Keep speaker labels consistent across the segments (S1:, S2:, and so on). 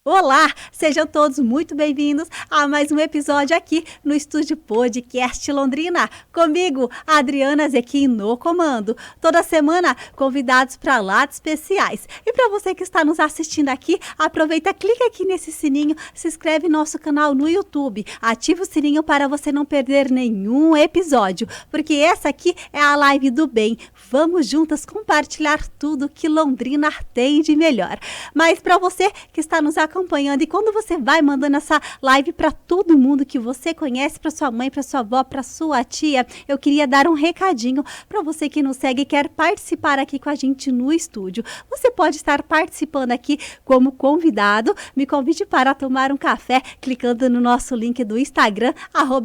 S1: Olá, sejam todos muito bem-vindos a mais um episódio aqui no Estúdio Podcast Londrina. Comigo, Adriana Zequim no comando. Toda semana, convidados para lá de especiais. E para você que está nos assistindo aqui, aproveita, clica aqui nesse sininho, se inscreve no nosso canal no YouTube. Ativa o sininho para você não perder nenhum episódio, porque essa aqui é a live do bem. Vamos juntas compartilhar tudo que Londrina tem de melhor. Mas para você que está nos acompanhando e quando você vai mandando essa live para todo mundo que você conhece, para sua mãe, para sua avó, para sua tia, eu queria dar um recadinho para você que nos segue e quer participar aqui com a gente no estúdio. Você pode estar participando aqui como convidado. Me convide para tomar um café clicando no nosso link do Instagram,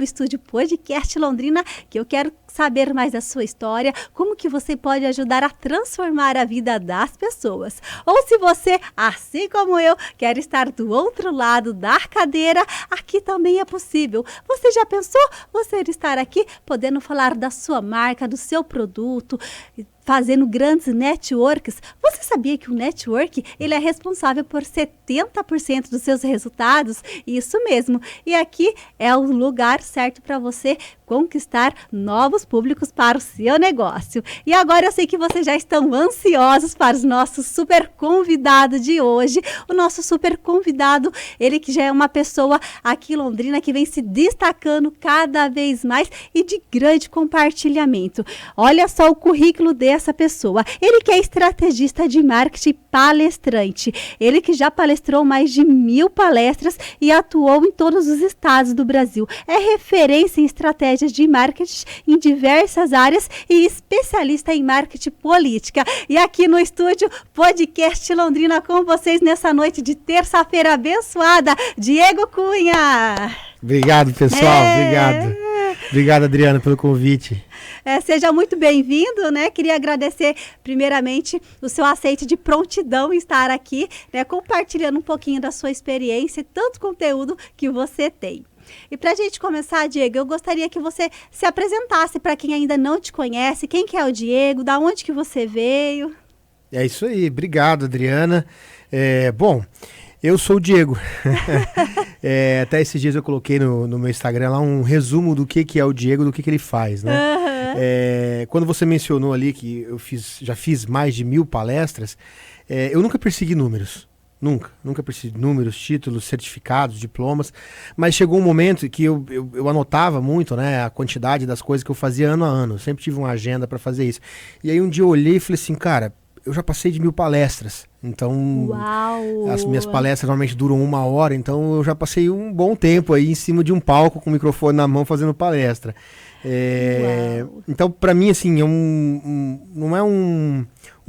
S1: @Estúdio Podcast Londrina, que eu quero saber mais da sua história, como que você pode ajudar a transformar a vida das pessoas. Ou se você, assim como eu, quer estar do outro lado da cadeira, aqui também é possível. Você já pensou você estar aqui podendo falar da sua marca, do seu produto, fazendo grandes networks? Você sabia que o network ele é responsável por 70% dos seus resultados? Isso mesmo. E aqui é o lugar certo para você conquistar novos públicos para o seu negócio. E agora eu sei que vocês já estão ansiosos para o nosso super convidado de hoje. O nosso super convidado, ele que já é uma pessoa aqui em Londrina que vem se destacando cada vez mais e de grande compartilhamento. Olha só o currículo dessa pessoa. Ele que é estrategista de marketing, palestrante. Ele que já palestrou mais de 1000 palestras e atuou em todos os estados do Brasil. É referência em estratégias de marketing em diversas áreas e especialista em marketing política. E aqui no estúdio Podcast Londrina com vocês nessa noite de terça-feira abençoada, Diego Cunha.
S2: Obrigado, pessoal. Obrigado, Adriana, pelo convite.
S1: Seja muito bem-vindo, né? Queria agradecer primeiramente o seu aceite de prontidão em estar aqui, né? Compartilhando um pouquinho da sua experiência e tanto conteúdo que você tem. E para a gente começar, Diego, eu gostaria que você se apresentasse para quem ainda não te conhece. Quem que é o Diego? Da onde que você veio?
S2: É isso aí. Obrigado, Adriana. Bom, eu sou o Diego. Até esses dias eu coloquei no meu Instagram lá um resumo do que é o Diego, do que ele faz, né? Uhum. Quando você mencionou ali que eu já fiz mais de 1000 palestras, eu nunca persegui números. Nunca persegui números, títulos, certificados, diplomas, mas chegou um momento que eu anotava muito, né, a quantidade das coisas que eu fazia ano a ano. Eu sempre tive uma agenda para fazer isso. E aí um dia eu olhei e falei assim, cara, eu já passei de 1000 palestras. Então, uau! As minhas palestras normalmente duram 1 hora, então eu já passei um bom tempo aí em cima de um palco com o microfone na mão fazendo palestra. Então, para mim, assim, não é um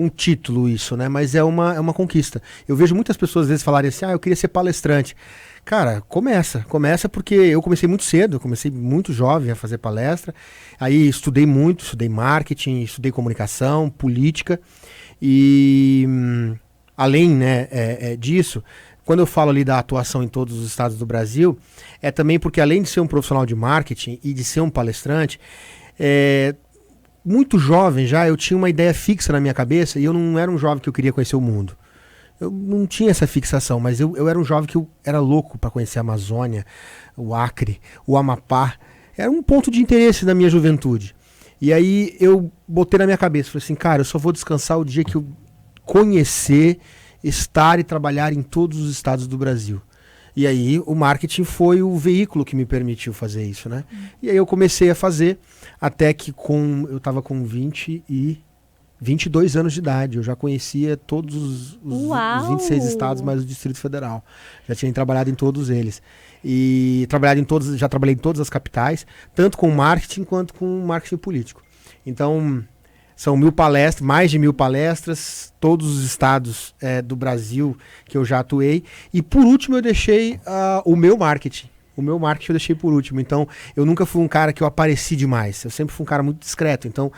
S2: título isso, né? Mas é uma conquista. Eu vejo muitas pessoas às vezes falarem assim, eu queria ser palestrante. Cara, começa porque eu comecei muito cedo, eu comecei muito jovem a fazer palestra, aí estudei marketing, estudei comunicação, política, e além, né, disso, quando eu falo ali da atuação em todos os estados do Brasil, é também porque além de ser um profissional de marketing e de ser um palestrante, muito jovem já, eu tinha uma ideia fixa na minha cabeça e eu não era um jovem que eu queria conhecer o mundo. Eu não tinha essa fixação, mas eu era um jovem que eu era louco para conhecer a Amazônia, o Acre, o Amapá. Era um ponto de interesse da minha juventude. E aí eu botei na minha cabeça, falei assim, cara, eu só vou descansar o dia que eu conhecer, estar e trabalhar em todos os estados do Brasil. E aí o marketing foi o veículo que me permitiu fazer isso, né? E aí eu comecei a fazer, até que eu estava com 22 anos de idade, eu já conhecia todos os 26 estados, mais o Distrito Federal. Já tinha trabalhado em todos eles. E já trabalhei em todas as capitais, tanto com marketing quanto com marketing político. Então, são 1000 palestras, mais de 1000 palestras, todos os estados do Brasil que eu já atuei. E por último eu deixei o meu marketing. O meu marketing eu deixei por último. Então, eu nunca fui um cara que eu apareci demais. Eu sempre fui um cara muito discreto. Então,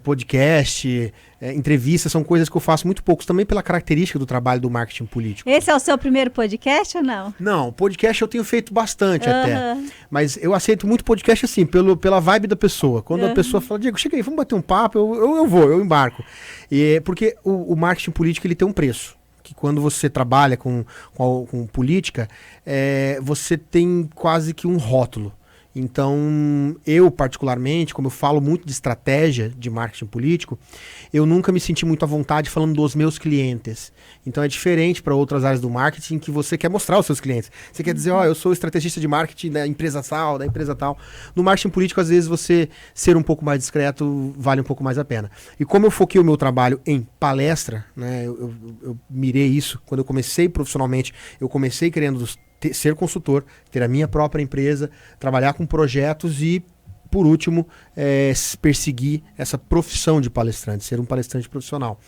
S2: podcast, entrevistas são coisas que eu faço muito poucos, também pela característica do trabalho do marketing político.
S1: Esse é o seu primeiro podcast ou não?
S2: Não, podcast eu tenho feito bastante até. Mas eu aceito muito podcast assim, pela vibe da pessoa. Quando a pessoa fala, Diego, chega aí, vamos bater um papo, eu vou, eu embarco. Porque o marketing político ele tem um preço. que quando você trabalha com política, você tem quase que um rótulo. Então, eu particularmente, como eu falo muito de estratégia de marketing político, eu nunca me senti muito à vontade falando dos meus clientes. Então é diferente para outras áreas do marketing que você quer mostrar aos seus clientes. Você quer dizer, eu sou estrategista de marketing da empresa tal, da empresa tal. No marketing político, às vezes, você ser um pouco mais discreto vale um pouco mais a pena. E como eu foquei o meu trabalho em palestra, né, eu mirei isso. Quando eu comecei profissionalmente, eu comecei querendo ser consultor, ter a minha própria empresa, trabalhar com projetos e, por último, perseguir essa profissão de palestrante, ser um palestrante profissional.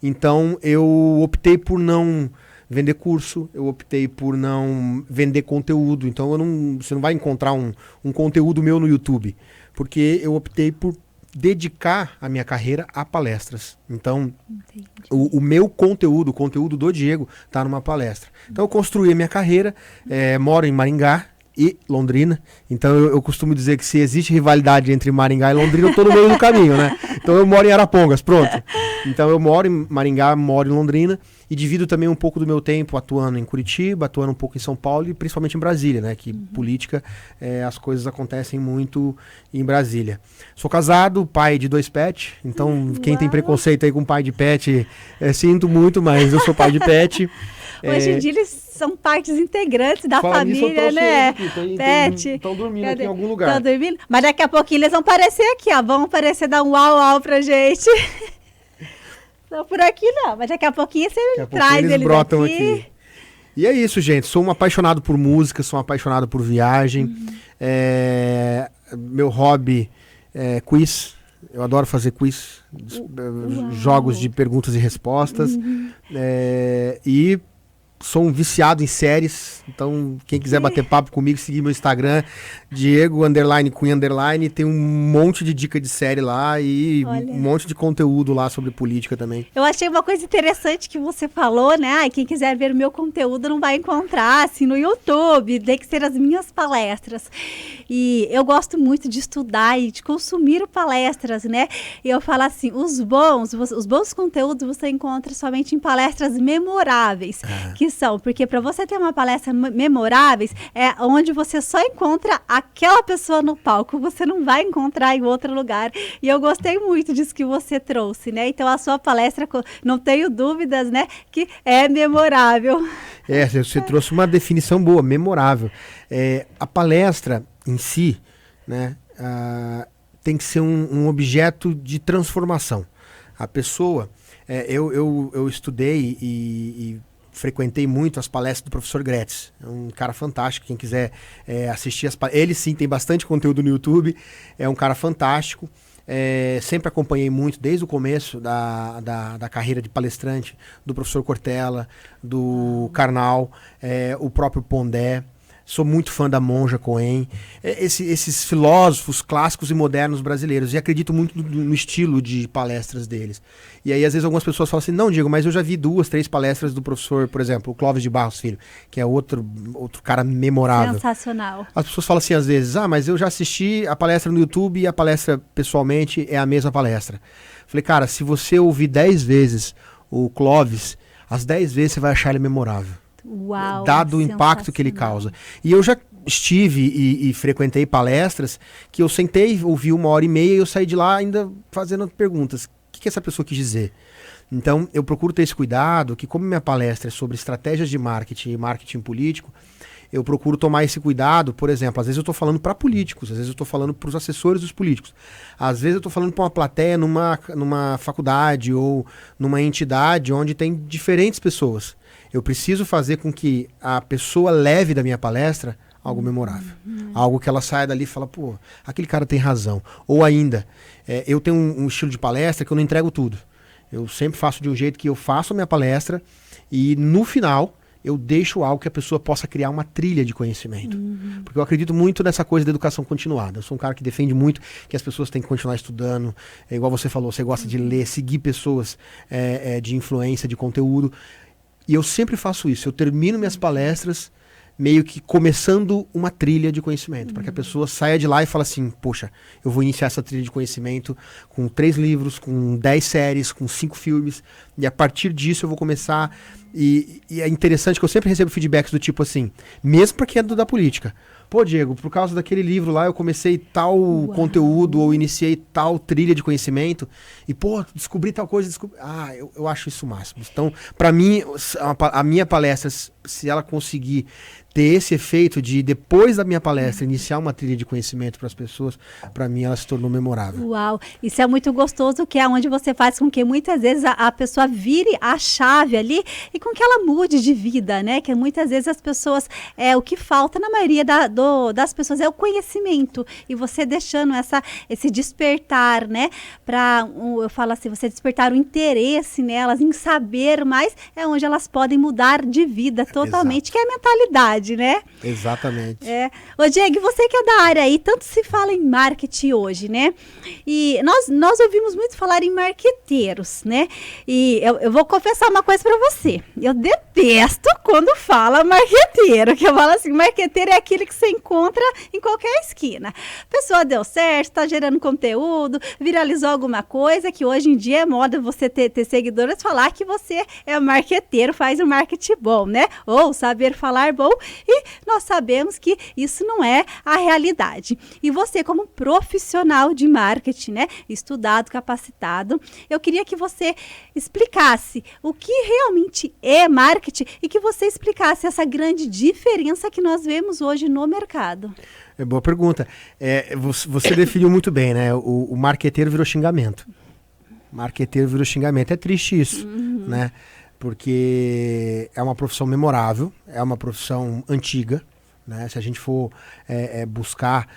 S2: Então, eu optei por não vender curso, eu optei por não vender conteúdo. Então, você não vai encontrar um conteúdo meu no YouTube, porque eu optei por dedicar a minha carreira a palestras. Então, o meu conteúdo, o conteúdo do Diego, está numa palestra. Então, eu construí a minha carreira, moro em Maringá e Londrina. Então, eu costumo dizer que se existe rivalidade entre Maringá e Londrina, eu estou no meio do caminho, né? Então, eu moro em Arapongas, pronto. Então, eu moro em Maringá, moro em Londrina e divido também um pouco do meu tempo atuando em Curitiba, atuando um pouco em São Paulo e principalmente em Brasília, né? Que política, as coisas acontecem muito em Brasília. Sou casado, pai de 2 pets, então quem tem preconceito aí com pai de pet, sinto muito, mas eu sou pai de pet.
S1: Hoje em dia eles são partes integrantes da família, né?
S2: Estão dormindo aqui em algum lugar.
S1: Estão dormindo? Mas daqui a pouquinho eles vão aparecer aqui, ó. Vão aparecer, dar um uau pra gente. Não por aqui não, mas daqui a pouquinho você traz eles brotam aqui.
S2: E é isso, gente. Sou um apaixonado por música, sou um apaixonado por viagem. Meu hobby é quiz. Eu adoro fazer quiz, jogos de perguntas e respostas. E sou um viciado em séries, então quem quiser bater papo comigo, seguir meu Instagram, Diego_Cunha_, tem um monte de dica de série lá e um monte de conteúdo lá sobre política também.
S1: Eu achei uma coisa interessante que você falou, né? Quem quiser ver o meu conteúdo não vai encontrar assim no YouTube, tem que ser as minhas palestras. E eu gosto muito de estudar e de consumir palestras, né? E eu falo assim, os bons conteúdos você encontra somente em palestras memoráveis, que são, porque para você ter uma palestra memoráveis, é onde você só encontra aquela pessoa no palco, você não vai encontrar em outro lugar. E eu gostei muito disso que você trouxe, né? Então a sua palestra, não tenho dúvidas, né, que é memorável.
S2: Você trouxe uma definição boa, memorável. A palestra em si, né, tem que ser um objeto de transformação. A pessoa, eu estudei e frequentei muito as palestras do professor Gretz. É um cara fantástico. Quem quiser assistir as palestras, ele sim tem bastante conteúdo no YouTube. É um cara fantástico. Sempre acompanhei muito desde o começo da carreira de palestrante do professor Cortella, do Karnal, o próprio Pondé. Sou muito fã da Monja Cohen, esses filósofos clássicos e modernos brasileiros, e acredito muito no estilo de palestras deles. E aí, às vezes, algumas pessoas falam assim, não, Diego, mas eu já vi 2, 3 palestras do professor, por exemplo, o Clóvis de Barros Filho, que é outro cara memorável.
S1: Sensacional.
S2: As pessoas falam assim, às vezes, mas eu já assisti a palestra no YouTube e a palestra, pessoalmente, é a mesma palestra. Falei, cara, se você ouvir 10 vezes o Clóvis, as 10 vezes você vai achar ele memorável.
S1: Uau,
S2: dado o impacto que ele causa. E eu já estive e frequentei palestras que eu sentei, ouvi 1h30 e eu saí de lá ainda fazendo perguntas. O que essa pessoa quis dizer? Então, eu procuro ter esse cuidado, que como minha palestra é sobre estratégias de marketing e marketing político, eu procuro tomar esse cuidado. Por exemplo, às vezes eu estou falando para políticos, às vezes eu estou falando para os assessores dos políticos, às vezes eu estou falando para uma plateia numa faculdade ou numa entidade onde tem diferentes pessoas. Eu preciso fazer com que a pessoa leve da minha palestra algo memorável. Algo que ela saia dali e fala, pô, aquele cara tem razão. Ou ainda, eu tenho um estilo de palestra que eu não entrego tudo. Eu sempre faço de um jeito que eu faço a minha palestra e no final eu deixo algo que a pessoa possa criar uma trilha de conhecimento. Porque eu acredito muito nessa coisa da educação continuada. Eu sou um cara que defende muito que as pessoas têm que continuar estudando. É igual você falou, você gosta de ler, seguir pessoas de influência, de conteúdo. E eu sempre faço isso. Eu termino minhas palestras meio que começando uma trilha de conhecimento, para que a pessoa saia de lá e fale assim, poxa, eu vou iniciar essa trilha de conhecimento com 3 livros, com 10 séries, com 5 filmes, e a partir disso eu vou começar, e é interessante que eu sempre recebo feedbacks do tipo assim, mesmo para quem é da política, pô, Diego, por causa daquele livro lá eu comecei tal conteúdo ou iniciei tal trilha de conhecimento e, pô, descobri tal coisa, eu acho isso o máximo. Então, para mim, a minha palestra, se ela conseguir ter esse efeito de, depois da minha palestra, iniciar uma trilha de conhecimento para as pessoas, para mim ela se tornou memorável.
S1: Uau, isso é muito gostoso, que é onde você faz com que muitas vezes a pessoa vire a chave ali e com que ela mude de vida, né? Que muitas vezes as pessoas, o que falta na maioria das pessoas é o conhecimento, e você deixando esse despertar, né? Eu falo assim, você despertar o interesse nelas, em saber mais, é onde elas podem mudar de vida totalmente. Exato. Que é a mentalidade, né?
S2: Exatamente.
S1: Ô Diego, você que é da área aí, tanto se fala em marketing hoje, né? E nós ouvimos muito falar em marqueteiros, né? E eu vou confessar uma coisa para você. Eu detesto quando fala marqueteiro, que eu falo assim, marqueteiro é aquele que você encontra em qualquer esquina. A pessoa deu certo, está gerando conteúdo, viralizou alguma coisa, que hoje em dia é moda você ter seguidores, falar que você é marqueteiro, faz um marketing bom, né? Ou saber falar bom, e nós sabemos que isso não é a realidade. E você, como profissional de marketing, né, estudado, capacitado, eu queria que você explicasse o que realmente é marketing e que você explicasse essa grande diferença que nós vemos hoje no mercado.
S2: Boa pergunta. Você definiu muito bem, né? O marqueteiro virou xingamento. Marqueteiro virou xingamento. É triste isso, né? Porque é uma profissão memorável, é uma profissão antiga, né? Se a gente for buscar,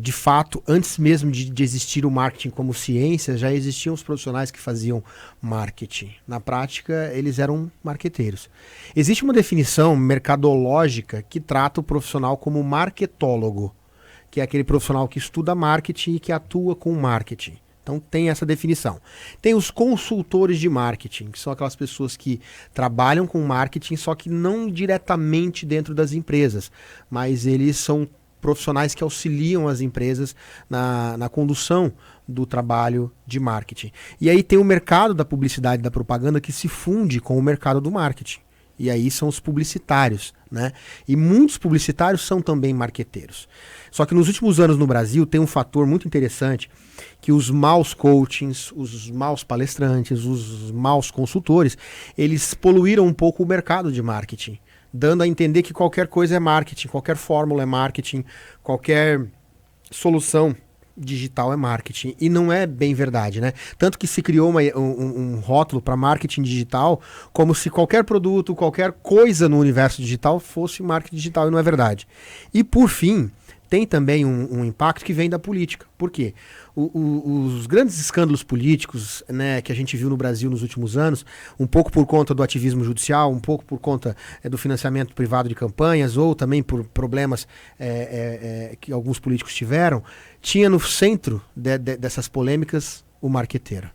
S2: de fato, antes mesmo de existir o marketing como ciência, já existiam os profissionais que faziam marketing. Na prática, eles eram marqueteiros. Existe uma definição mercadológica que trata o profissional como marketólogo, que é aquele profissional que estuda marketing e que atua com marketing. Então tem essa definição. Tem os consultores de marketing, que são aquelas pessoas que trabalham com marketing, só que não diretamente dentro das empresas, mas eles são profissionais que auxiliam as empresas na condução do trabalho de marketing. E aí tem o mercado da publicidade e da propaganda que se funde com o mercado do marketing. E aí são os publicitários, né? E muitos publicitários são também marqueteiros. Só que nos últimos anos no Brasil tem um fator muito interessante, que os maus coachings, os maus palestrantes, os maus consultores, eles poluíram um pouco o mercado de marketing, dando a entender que qualquer coisa é marketing, qualquer fórmula é marketing, qualquer solução digital é marketing, e não é bem verdade, né? Tanto que se criou um rótulo para marketing digital, como se qualquer produto, qualquer coisa no universo digital fosse marketing digital, e não é verdade. E por fim, tem também um impacto que vem da política. Por quê? Os grandes escândalos políticos, né, que a gente viu no Brasil nos últimos anos, um pouco por conta do ativismo judicial, um pouco por conta do financiamento privado de campanhas, ou também por problemas que alguns políticos tiveram, tinha no centro dessas polêmicas o marqueteiro,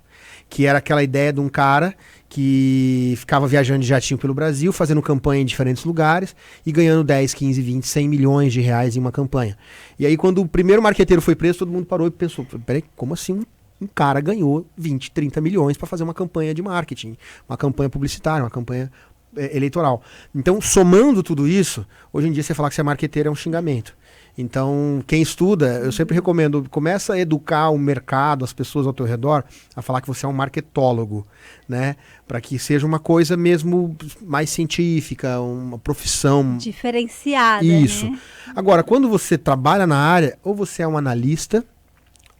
S2: que era aquela ideia de um cara que ficava viajando de jatinho pelo Brasil, fazendo campanha em diferentes lugares e ganhando 10, 15, 20, 100 milhões de reais em uma campanha. E aí quando o primeiro marqueteiro foi preso, todo mundo parou e pensou, peraí, como assim um cara ganhou 20, 30 milhões para fazer uma campanha de marketing, uma campanha publicitária, uma campanha eleitoral? Então, somando tudo isso, hoje em dia você falar que você é marqueteiro é um xingamento. Então, quem estuda, eu sempre recomendo, começa a educar o mercado, as pessoas ao teu redor, a falar que você é um marketólogo, né? Para que seja uma coisa mesmo mais científica, uma profissão
S1: diferenciada.
S2: Isso.
S1: Né?
S2: Agora, quando você trabalha na área, ou você é um analista,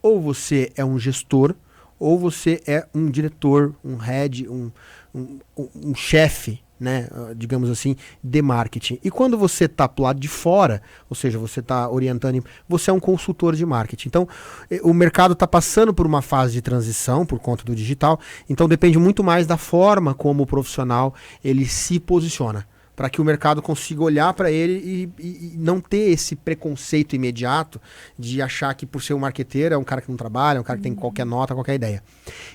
S2: ou você é um gestor, ou você é um diretor, um head, um chefe, né, digamos assim, de marketing. E quando você está pro lado de fora, ou seja, você está orientando, você é um consultor de marketing. Então, o mercado está passando por uma fase de transição por conta do digital, então depende muito mais da forma como o profissional ele se posiciona. para que o mercado consiga olhar para ele e não ter esse preconceito imediato de achar que por ser um marqueteiro é um cara que não trabalha, é um cara que tem qualquer nota, qualquer ideia.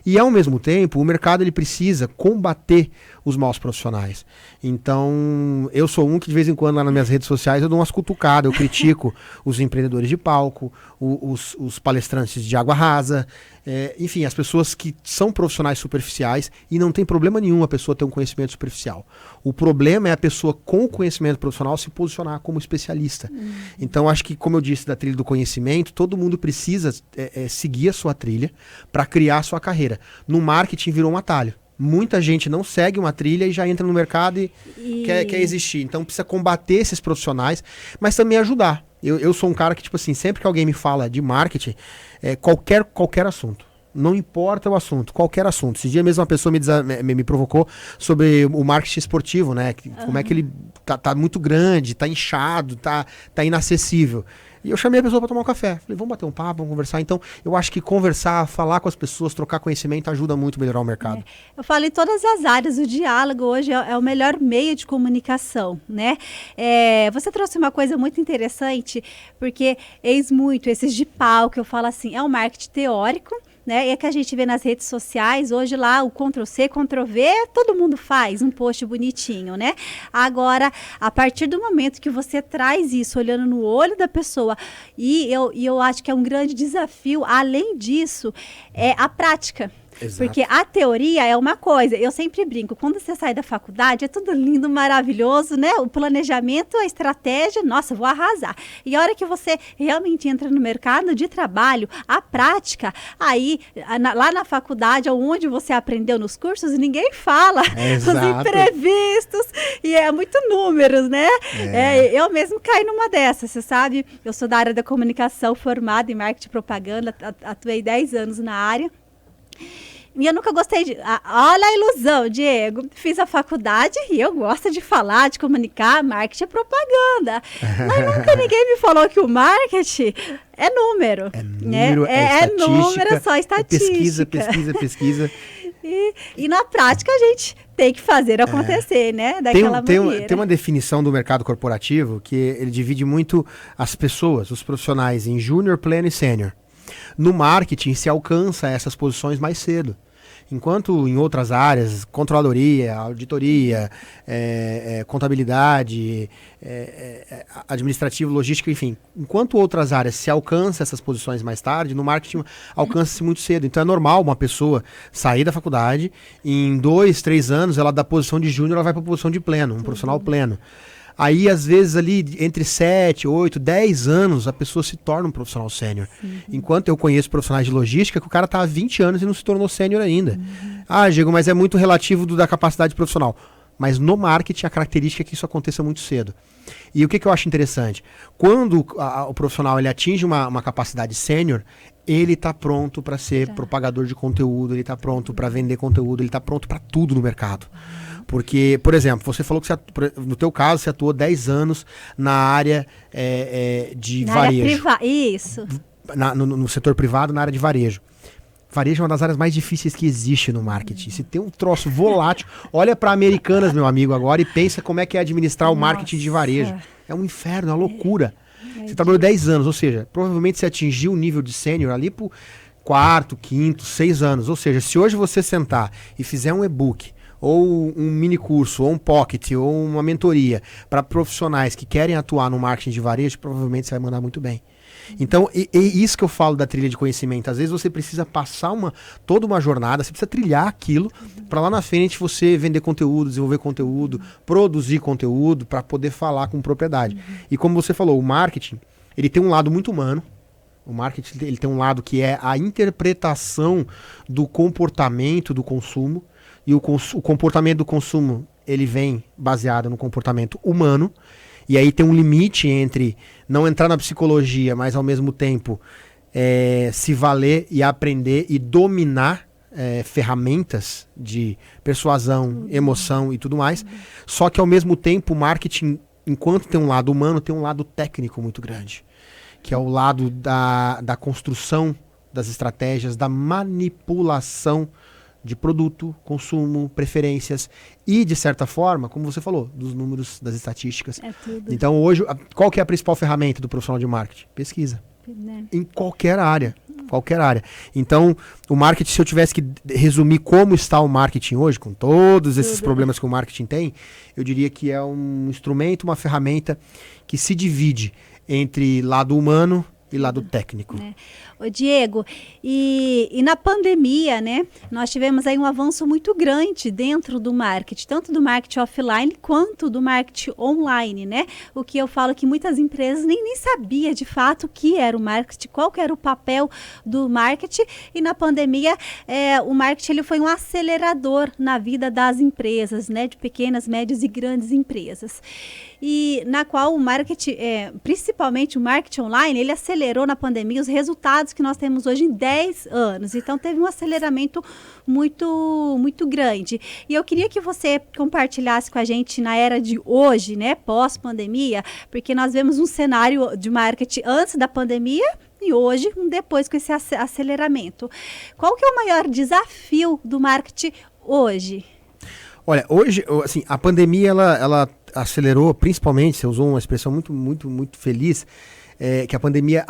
S2: E ao mesmo tempo, o mercado ele precisa combater os maus profissionais. Então, eu sou um que de vez em quando lá nas minhas redes sociais eu dou umas cutucadas, eu critico os empreendedores de palco, os palestrantes de água rasa, enfim, as pessoas que são profissionais superficiais, e não tem problema nenhum a pessoa ter um conhecimento superficial. O problema é a pessoa com o conhecimento profissional se posicionar como especialista. Então, acho que, como eu disse da trilha do conhecimento, todo mundo precisa seguir a sua trilha para criar a sua carreira. No marketing virou um atalho. Muita gente não segue uma trilha e já entra no mercado e quer existir. Então precisa combater esses profissionais, mas também ajudar. Eu sou um cara que, tipo assim, sempre que alguém me fala de marketing, qualquer assunto. Não importa o assunto, qualquer assunto. Esse dia mesmo uma pessoa me provocou sobre o marketing esportivo, né? Como é que ele tá muito grande, tá inchado, tá inacessível. E eu chamei a pessoa para tomar um café. Falei, vamos bater um papo, vamos conversar. Então, eu acho que conversar, falar com as pessoas, trocar conhecimento ajuda muito a melhorar o mercado.
S1: Eu falo em todas as áreas. O diálogo hoje é o melhor meio de comunicação, né? Você trouxe uma coisa muito interessante, porque eis muito esses de palco, eu falo assim, é um marketing teórico, né? E é que a gente vê nas redes sociais, hoje lá o Ctrl+C, Ctrl+V, todo mundo faz um post bonitinho, né? Agora, a partir do momento que você traz isso, olhando no olho da pessoa, e eu acho que é um grande desafio, além disso, é a prática.
S2: Exato.
S1: Porque a teoria é uma coisa, eu sempre brinco, quando você sai da faculdade é tudo lindo, maravilhoso, né? O planejamento, a estratégia, nossa, vou arrasar. E a hora que você realmente entra no mercado de trabalho, a prática, aí lá na faculdade, onde você aprendeu nos cursos, ninguém fala os imprevistos, e é muito números, né? Eu mesmo caí numa dessas, você sabe? Eu sou da área da comunicação, formada em marketing e propaganda, atuei 10 anos na área. E eu nunca gostei de... olha a ilusão, Diego. Fiz a faculdade e eu gosto de falar, de comunicar, marketing e propaganda. Mas nunca ninguém me falou que o marketing é número. É número, é só estatística.
S2: Pesquisa.
S1: E na prática a gente tem que fazer acontecer, né? Daquela maneira.
S2: Tem uma definição do mercado corporativo que ele divide muito as pessoas, os profissionais, em júnior, pleno e sênior. No marketing se alcança essas posições mais cedo. Enquanto em outras áreas, controladoria, auditoria, contabilidade, administrativo, logística, enfim. Enquanto outras áreas se alcança essas posições mais tarde, no marketing alcança-se muito cedo. Então é normal uma pessoa sair da faculdade e em 2, 3 anos, ela da posição de júnior, ela vai para a posição de pleno, um profissional pleno. Aí, às vezes, ali, entre 7, 8, 10 anos, a pessoa se torna um profissional sênior. Enquanto eu conheço profissionais de logística, que o cara tá há 20 anos e não se tornou sênior ainda. Ah, Diego, mas é muito relativo da capacidade profissional. Mas no marketing, a característica é que isso aconteça muito cedo. E o que eu acho interessante? Quando o profissional ele atinge uma capacidade sênior, ele está pronto para ser propagador de conteúdo, ele está pronto para vender conteúdo, ele está pronto para tudo no mercado. Porque, por exemplo, você falou que no teu caso você atuou 10 anos na área de varejo.
S1: Isso.
S2: No setor privado, na área de varejo. Varejo é uma das áreas mais difíceis que existe no marketing. Se tem um troço volátil, olha para Americanas, meu amigo, agora e pensa como é que é administrar o marketing de varejo. É um inferno, é uma loucura. Você trabalhou 10 anos, ou seja, provavelmente você atingiu o nível de sênior ali pro 4º, 5º, 6 anos. Ou seja, se hoje você sentar e fizer um e-book, ou um mini curso, ou um pocket, ou uma mentoria para profissionais que querem atuar no marketing de varejo, provavelmente você vai mandar muito bem. Então, isso que eu falo da trilha de conhecimento. Às vezes você precisa passar toda uma jornada, você precisa trilhar aquilo para lá na frente você vender conteúdo, desenvolver conteúdo, produzir conteúdo para poder falar com propriedade. E como você falou, o marketing, ele tem um lado muito humano. O marketing ele tem um lado que é a interpretação do comportamento do consumo. E o comportamento do consumo, ele vem baseado no comportamento humano. E aí tem um limite entre não entrar na psicologia, mas ao mesmo tempo se valer e aprender e dominar ferramentas de persuasão, emoção e tudo mais. Só que ao mesmo tempo o marketing, enquanto tem um lado humano, tem um lado técnico muito grande. Que é o lado da construção das estratégias, da manipulação de produto, consumo, preferências e, de certa forma, como você falou, dos números, das estatísticas.
S1: É tudo.
S2: Então, hoje, qual que é a principal ferramenta do profissional de marketing? Pesquisa.
S1: Né?
S2: Em qualquer área. Qualquer área. Então, o marketing, se eu tivesse que resumir como está o marketing hoje, com todos esses problemas que o marketing tem, eu diria que é um instrumento, uma ferramenta que se divide entre lado humano e lado técnico.
S1: Ô Diego, e na pandemia, né, nós tivemos aí um avanço muito grande dentro do marketing, tanto do marketing offline quanto do marketing online, né? O que eu falo que muitas empresas nem sabia de fato o que era o marketing, qual que era o papel do marketing, e na pandemia o marketing ele foi um acelerador na vida das empresas, né, de pequenas, médias e grandes empresas. E na qual o marketing, principalmente o marketing online, ele acelerou na pandemia os resultados que nós temos hoje em 10 anos. Então, teve um aceleramento muito, muito grande. E eu queria que você compartilhasse com a gente na era de hoje, né, pós-pandemia, porque nós vemos um cenário de marketing antes da pandemia e hoje, depois com esse aceleramento. Qual que é o maior desafio do marketing hoje?
S2: Olha, hoje, assim, a pandemia, ela acelerou, principalmente, você usou uma expressão muito, muito, muito feliz, que a pandemia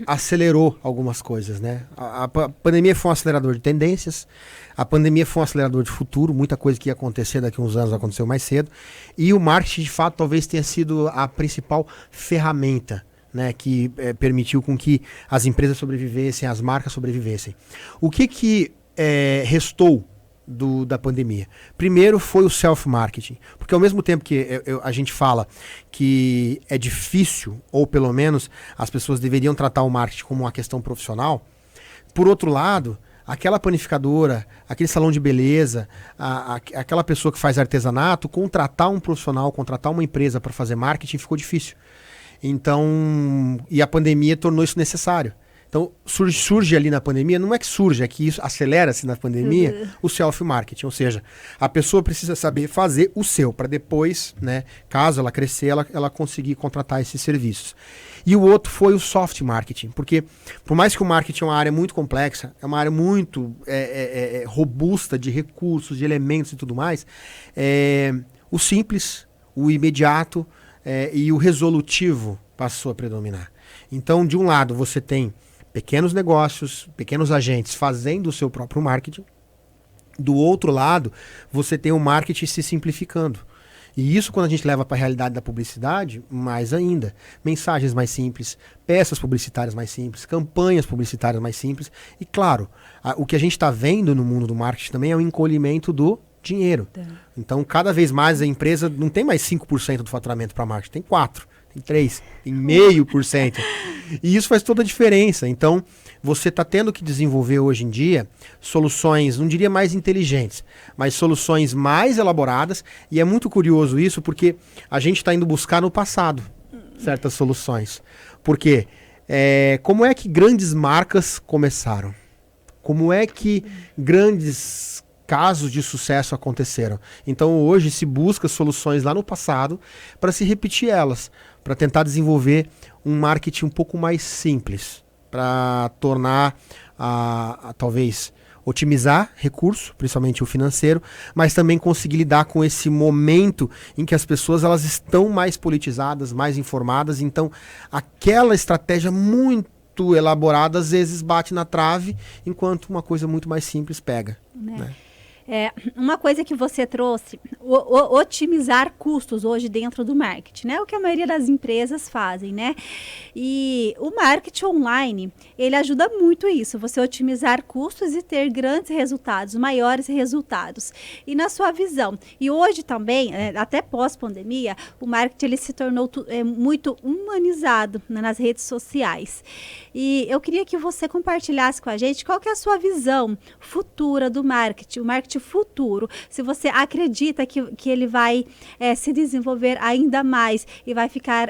S2: acelerou algumas coisas, né? A pandemia foi um acelerador de tendências, a pandemia foi um acelerador de futuro, muita coisa que ia acontecer daqui a uns anos aconteceu mais cedo, e o marketing, de fato, talvez tenha sido a principal ferramenta, né, que permitiu com que as empresas sobrevivessem, as marcas sobrevivessem. O que restou da pandemia? Primeiro foi o self-marketing, porque ao mesmo tempo que a gente fala que é difícil, ou pelo menos as pessoas deveriam tratar o marketing como uma questão profissional, por outro lado, aquela panificadora, aquele salão de beleza, aquela pessoa que faz artesanato, contratar um profissional, contratar uma empresa para fazer marketing ficou difícil. Então, e a pandemia tornou isso necessário. Então, surge ali na pandemia, não é que surge, é que isso acelera-se na pandemia, o self-marketing. Ou seja, a pessoa precisa saber fazer o seu, para depois, né, caso ela crescer, ela conseguir contratar esses serviços. E o outro foi o soft marketing, porque por mais que o marketing é uma área muito complexa, é uma área muito robusta de recursos, de elementos e tudo mais, o simples, o imediato e o resolutivo passou a predominar. Então, de um lado, você tem pequenos negócios, pequenos agentes fazendo o seu próprio marketing. Do outro lado, você tem o marketing se simplificando. E isso, quando a gente leva para a realidade da publicidade, mais ainda. Mensagens mais simples, peças publicitárias mais simples, campanhas publicitárias mais simples. E, claro, o que a gente está vendo no mundo do marketing também é o encolhimento do dinheiro. Então, cada vez mais a empresa não tem mais 5% do faturamento para marketing, tem 4%. Tem 3%, tem 0,5%. E isso faz toda a diferença. Então, você está tendo que desenvolver hoje em dia soluções, não diria mais inteligentes, mas soluções mais elaboradas. E é muito curioso isso, porque a gente está indo buscar no passado certas soluções. Porque como é que grandes marcas começaram? Como é que grandes casos de sucesso aconteceram? Então, hoje se busca soluções lá no passado para se repetir elas, para tentar desenvolver um marketing um pouco mais simples, para tornar, talvez, otimizar recurso, principalmente o financeiro, mas também conseguir lidar com esse momento em que as pessoas elas estão mais politizadas, mais informadas, então aquela estratégia muito elaborada às vezes bate na trave, enquanto uma coisa muito mais simples pega, né?
S1: Uma coisa que você trouxe, otimizar custos hoje dentro do marketing, né? O que a maioria das empresas fazem, né? E o marketing online, ele ajuda muito isso, você otimizar custos e ter grandes resultados, maiores resultados. E na sua visão, e hoje também, até pós-pandemia, o marketing ele se tornou muito humanizado, né, nas redes sociais. E eu queria que você compartilhasse com a gente qual que é a sua visão futura do marketing, o marketing futuro, se você acredita que ele vai se desenvolver ainda mais e vai ficar,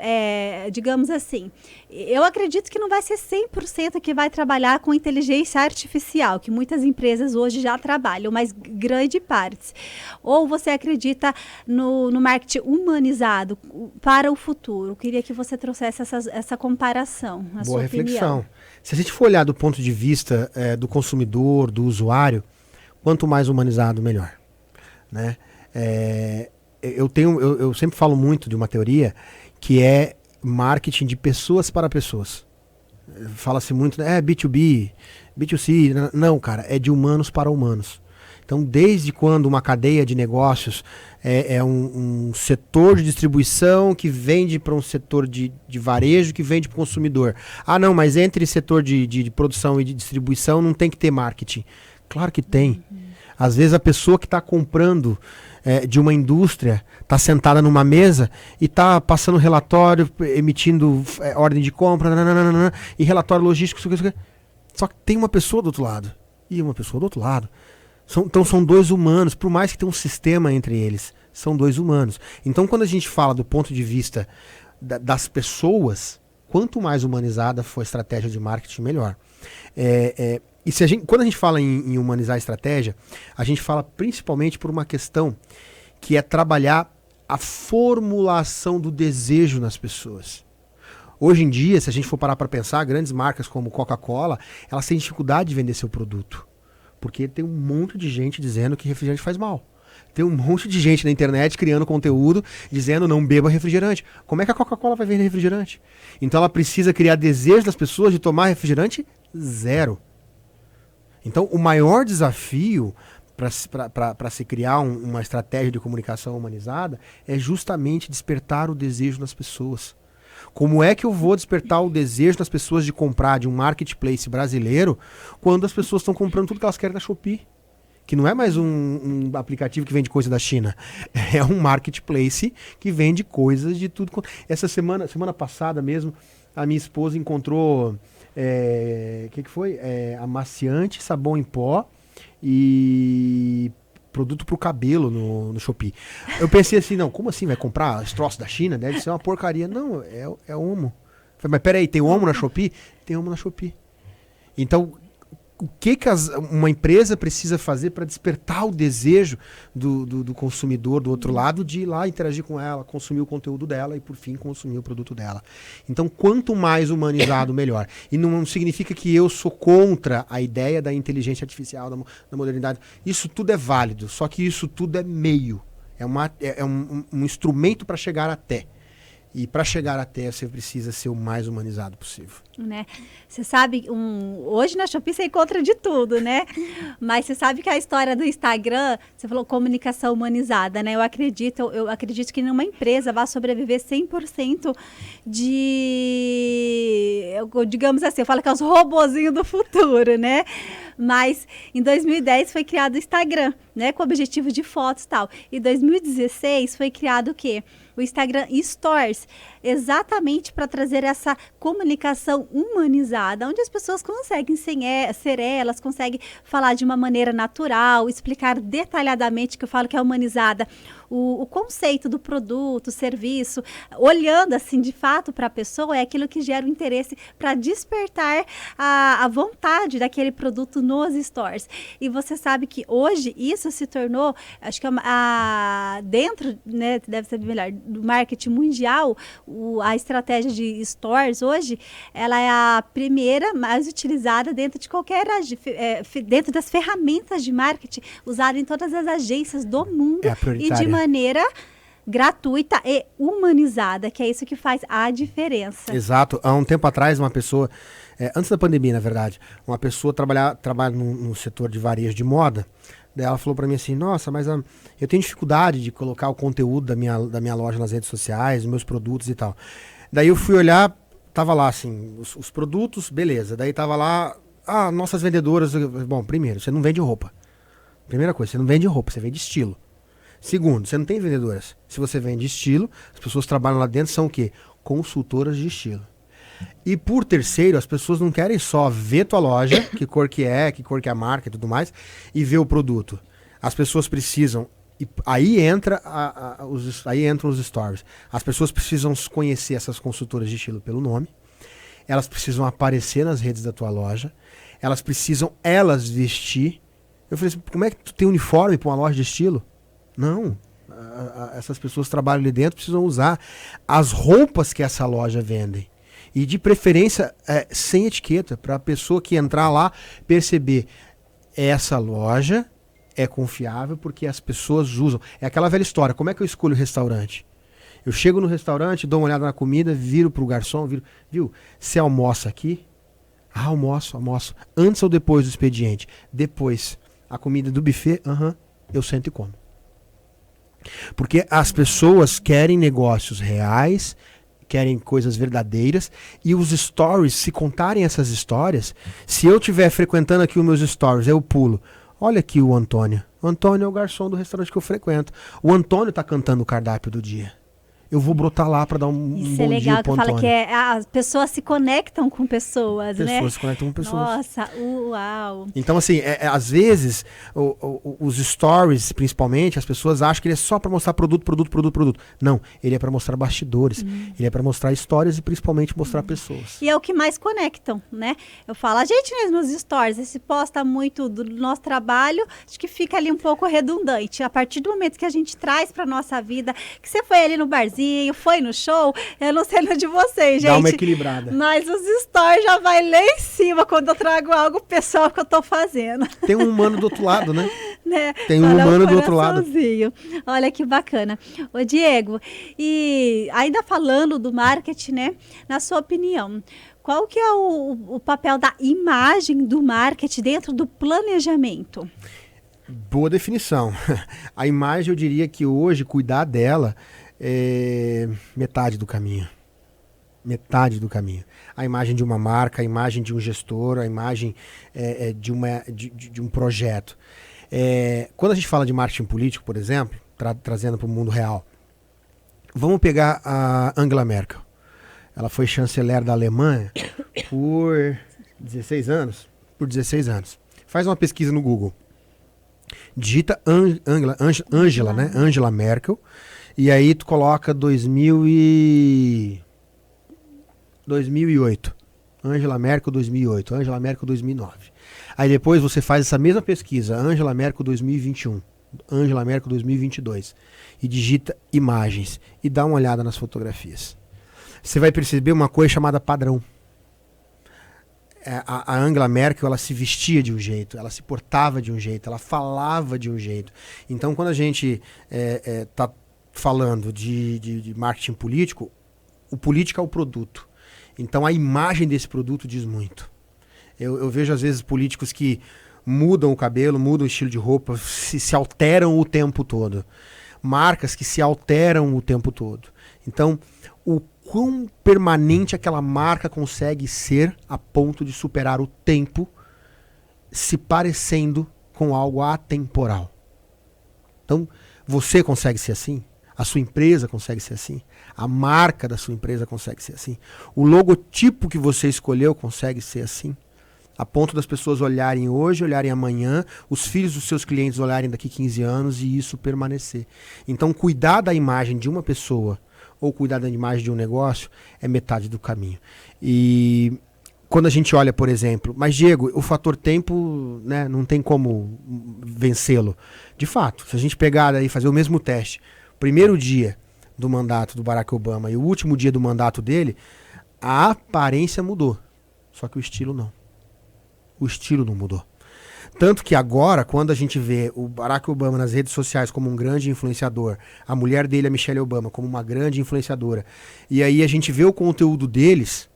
S1: digamos assim, eu acredito que não vai ser 100% que vai trabalhar com inteligência artificial, que muitas empresas hoje já trabalham, mas grande parte. Ou você acredita no marketing humanizado para o futuro? Eu queria que você trouxesse essa comparação, a
S2: Boa
S1: sua
S2: reflexão.
S1: opinião.
S2: Se a gente for olhar do ponto de vista do consumidor, do usuário, quanto mais humanizado, melhor. Né? Eu sempre falo muito de uma teoria que é marketing de pessoas para pessoas. Fala-se muito, B2B, B2C. Não, cara, é de humanos para humanos. Então, desde quando uma cadeia de negócios é um setor de distribuição que vende para um setor de varejo que vende para o consumidor. Ah, não, mas entre setor de produção e de distribuição não tem que ter marketing. Claro que tem. Às vezes a pessoa que está comprando de uma indústria está sentada numa mesa e está passando relatório, emitindo ordem de compra, e relatório logístico. Só que tem uma pessoa do outro lado. E uma pessoa do outro lado. Então são dois humanos, por mais que tenha um sistema entre eles, são dois humanos. Então quando a gente fala do ponto de vista das pessoas, quanto mais humanizada for a estratégia de marketing, melhor. E quando a gente fala em humanizar a estratégia, a gente fala principalmente por uma questão que é trabalhar a formulação do desejo nas pessoas. Hoje em dia, se a gente for parar para pensar, grandes marcas como Coca-Cola, elas têm dificuldade de vender seu produto. Porque tem um monte de gente dizendo que refrigerante faz mal. Tem um monte de gente na internet criando conteúdo dizendo não beba refrigerante. Como é que a Coca-Cola vai vender refrigerante? Então ela precisa criar desejo das pessoas de tomar refrigerante? Zero. Então o maior desafio para se criar uma estratégia de comunicação humanizada é justamente despertar o desejo nas pessoas. Como é que eu vou despertar o desejo das pessoas de comprar de um marketplace brasileiro quando as pessoas estão comprando tudo que elas querem na Shopee? Que não é mais um aplicativo que vende coisa da China. É um marketplace que vende coisas de tudo. Essa semana passada mesmo, a minha esposa encontrou que foi? Amaciante, sabão em pó e produto pro cabelo no Shopee. Eu pensei assim, não, como assim? Vai comprar os troços da China? Deve ser uma porcaria. Não, é Omo. Falei, mas peraí, tem Omo na Shopee? Tem Omo na Shopee. Então, o que uma empresa precisa fazer para despertar o desejo do consumidor do outro lado de ir lá interagir com ela, consumir o conteúdo dela e, por fim, consumir o produto dela. Então, quanto mais humanizado, melhor. E não significa que eu sou contra a ideia da inteligência artificial, da modernidade. Isso tudo é válido, só que isso tudo é meio. É um instrumento para chegar até. E para chegar até, você precisa ser o mais humanizado possível.
S1: Né? Você sabe, hoje na Shopee você encontra de tudo, né? Mas você sabe que a história do Instagram, você falou comunicação humanizada, né? Eu acredito que nenhuma empresa vai sobreviver 100% digamos assim, eu falo que é os robozinhos do futuro, né? Mas em 2010 foi criado o Instagram, né? Com o objetivo de fotos e tal. Em 2016 foi criado o quê? O Instagram Stories, exatamente para trazer essa comunicação humanizada, onde as pessoas conseguem ser elas, conseguem falar de uma maneira natural, explicar detalhadamente, que eu falo que é humanizada, o conceito do produto, serviço, olhando assim de fato para a pessoa, é aquilo que gera o interesse para despertar a vontade daquele produto nos stores. E você sabe que hoje isso se tornou, acho que dentro, né, deve ser melhor, do marketing mundial, a estratégia de stores hoje, ela é a primeira mais utilizada dentro de qualquer, dentro das ferramentas de marketing usadas em todas as agências do mundo e de maneira gratuita e humanizada, que é isso que faz a diferença.
S2: Exato. Há um tempo atrás, uma pessoa, antes da pandemia, na verdade, uma pessoa trabalha no setor de varejo de moda. Daí ela falou pra mim assim, nossa, mas eu tenho dificuldade de colocar o conteúdo da minha loja nas redes sociais, os meus produtos e tal. Daí eu fui olhar, tava lá assim, os produtos, beleza. Daí tava lá, nossas vendedoras. Bom, primeiro, você não vende roupa. Primeira coisa, você não vende roupa, você vende estilo. Segundo, você não tem vendedoras. Se você vende estilo, as pessoas que trabalham lá dentro são o quê? Consultoras de estilo. E por terceiro, as pessoas não querem só ver tua loja, que cor que é a marca e tudo mais, e ver o produto. As pessoas precisam, e aí entram os stories. As pessoas precisam conhecer essas consultoras de estilo pelo nome, elas precisam aparecer nas redes da tua loja, elas precisam vestir. Eu falei assim, como é que tu tem uniforme para uma loja de estilo? Não. Essas pessoas que trabalham ali dentro precisam usar as roupas que essa loja vende. E de preferência sem etiqueta, para a pessoa que entrar lá perceber essa loja é confiável porque as pessoas usam. É aquela velha história, como é que eu escolho o restaurante? Eu chego no restaurante, dou uma olhada na comida, viro pro garçom, viu? Você almoça aqui? Ah, almoço. Antes ou depois do expediente? Depois. A comida do buffet, eu sento e como. Porque as pessoas querem negócios reais, querem coisas verdadeiras, e os stories, se contarem essas histórias, se eu estiver frequentando aqui os meus stories, eu pulo. Olha aqui o Antônio. O Antônio é o garçom do restaurante que eu frequento. O Antônio tá cantando o cardápio do dia. Eu vou brotar lá para dar um bom dia pro Antônio. Isso é legal, que
S1: fala que as pessoas se conectam com pessoas, né?
S2: Pessoas se conectam com pessoas.
S1: Nossa, uau.
S2: Então, assim, às vezes, os stories, principalmente, as pessoas acham que ele é só para mostrar produto. Não, ele é para mostrar bastidores. Ele é para mostrar histórias e, principalmente, mostrar pessoas.
S1: E é o que mais conectam, né? Eu falo, a gente mesmo nos stories, se posta muito do nosso trabalho, acho que fica ali um pouco redundante. A partir do momento que a gente traz para nossa vida, que você foi ali no barzinho, foi no show, eu não sei no de vocês, gente.
S2: Dá uma equilibrada.
S1: Mas os stories já vai lá em cima quando eu trago algo pessoal que eu tô fazendo.
S2: Tem um humano do outro lado, né? Tem
S1: um
S2: humano do outro lado.
S1: Olha que bacana. Ô Diego, e ainda falando do marketing, né? Na sua opinião, qual que é o papel da imagem do marketing dentro do planejamento?
S2: Boa definição. A imagem, eu diria que hoje, cuidar dela é metade do caminho. Metade do caminho. A imagem de uma marca, a imagem de um gestor, a imagem de um projeto. Quando a gente fala de marketing político, por exemplo, trazendo para o mundo real, vamos pegar a Angela Merkel. Ela foi chanceler da Alemanha por 16 anos. Faz uma pesquisa no Google. Digita Angela, né? Angela Merkel. E aí tu coloca 2008. Angela Merkel 2008. Angela Merkel 2009. Aí depois você faz essa mesma pesquisa. Angela Merkel 2021. Angela Merkel 2022. E digita imagens. E dá uma olhada nas fotografias. Você vai perceber uma coisa chamada padrão. A Angela Merkel, ela se vestia de um jeito, ela se portava de um jeito, ela falava de um jeito. Então, quando a gente está falando de marketing político, o político é o produto. Então, a imagem desse produto diz muito. Eu vejo, às vezes, políticos que mudam o cabelo, mudam o estilo de roupa, se alteram o tempo todo. Marcas que se alteram o tempo todo. Então, o quão permanente aquela marca consegue ser a ponto de superar o tempo, se parecendo com algo atemporal. Então, você consegue ser assim? A sua empresa consegue ser assim? A marca da sua empresa consegue ser assim? O logotipo que você escolheu consegue ser assim? A ponto das pessoas olharem hoje, olharem amanhã, os filhos dos seus clientes olharem daqui 15 anos e isso permanecer. Então, cuidar da imagem de uma pessoa ou cuidar da imagem de um negócio é metade do caminho. E quando a gente olha, por exemplo, mas Diego, o fator tempo, né, não tem como vencê-lo. De fato, se a gente pegar e fazer o mesmo teste, primeiro dia do mandato do Barack Obama e o último dia do mandato dele, a aparência mudou, só que o estilo não. O estilo não mudou. Tanto que agora, quando a gente vê o Barack Obama nas redes sociais como um grande influenciador, a mulher dele, a Michelle Obama, como uma grande influenciadora, e aí a gente vê o conteúdo deles,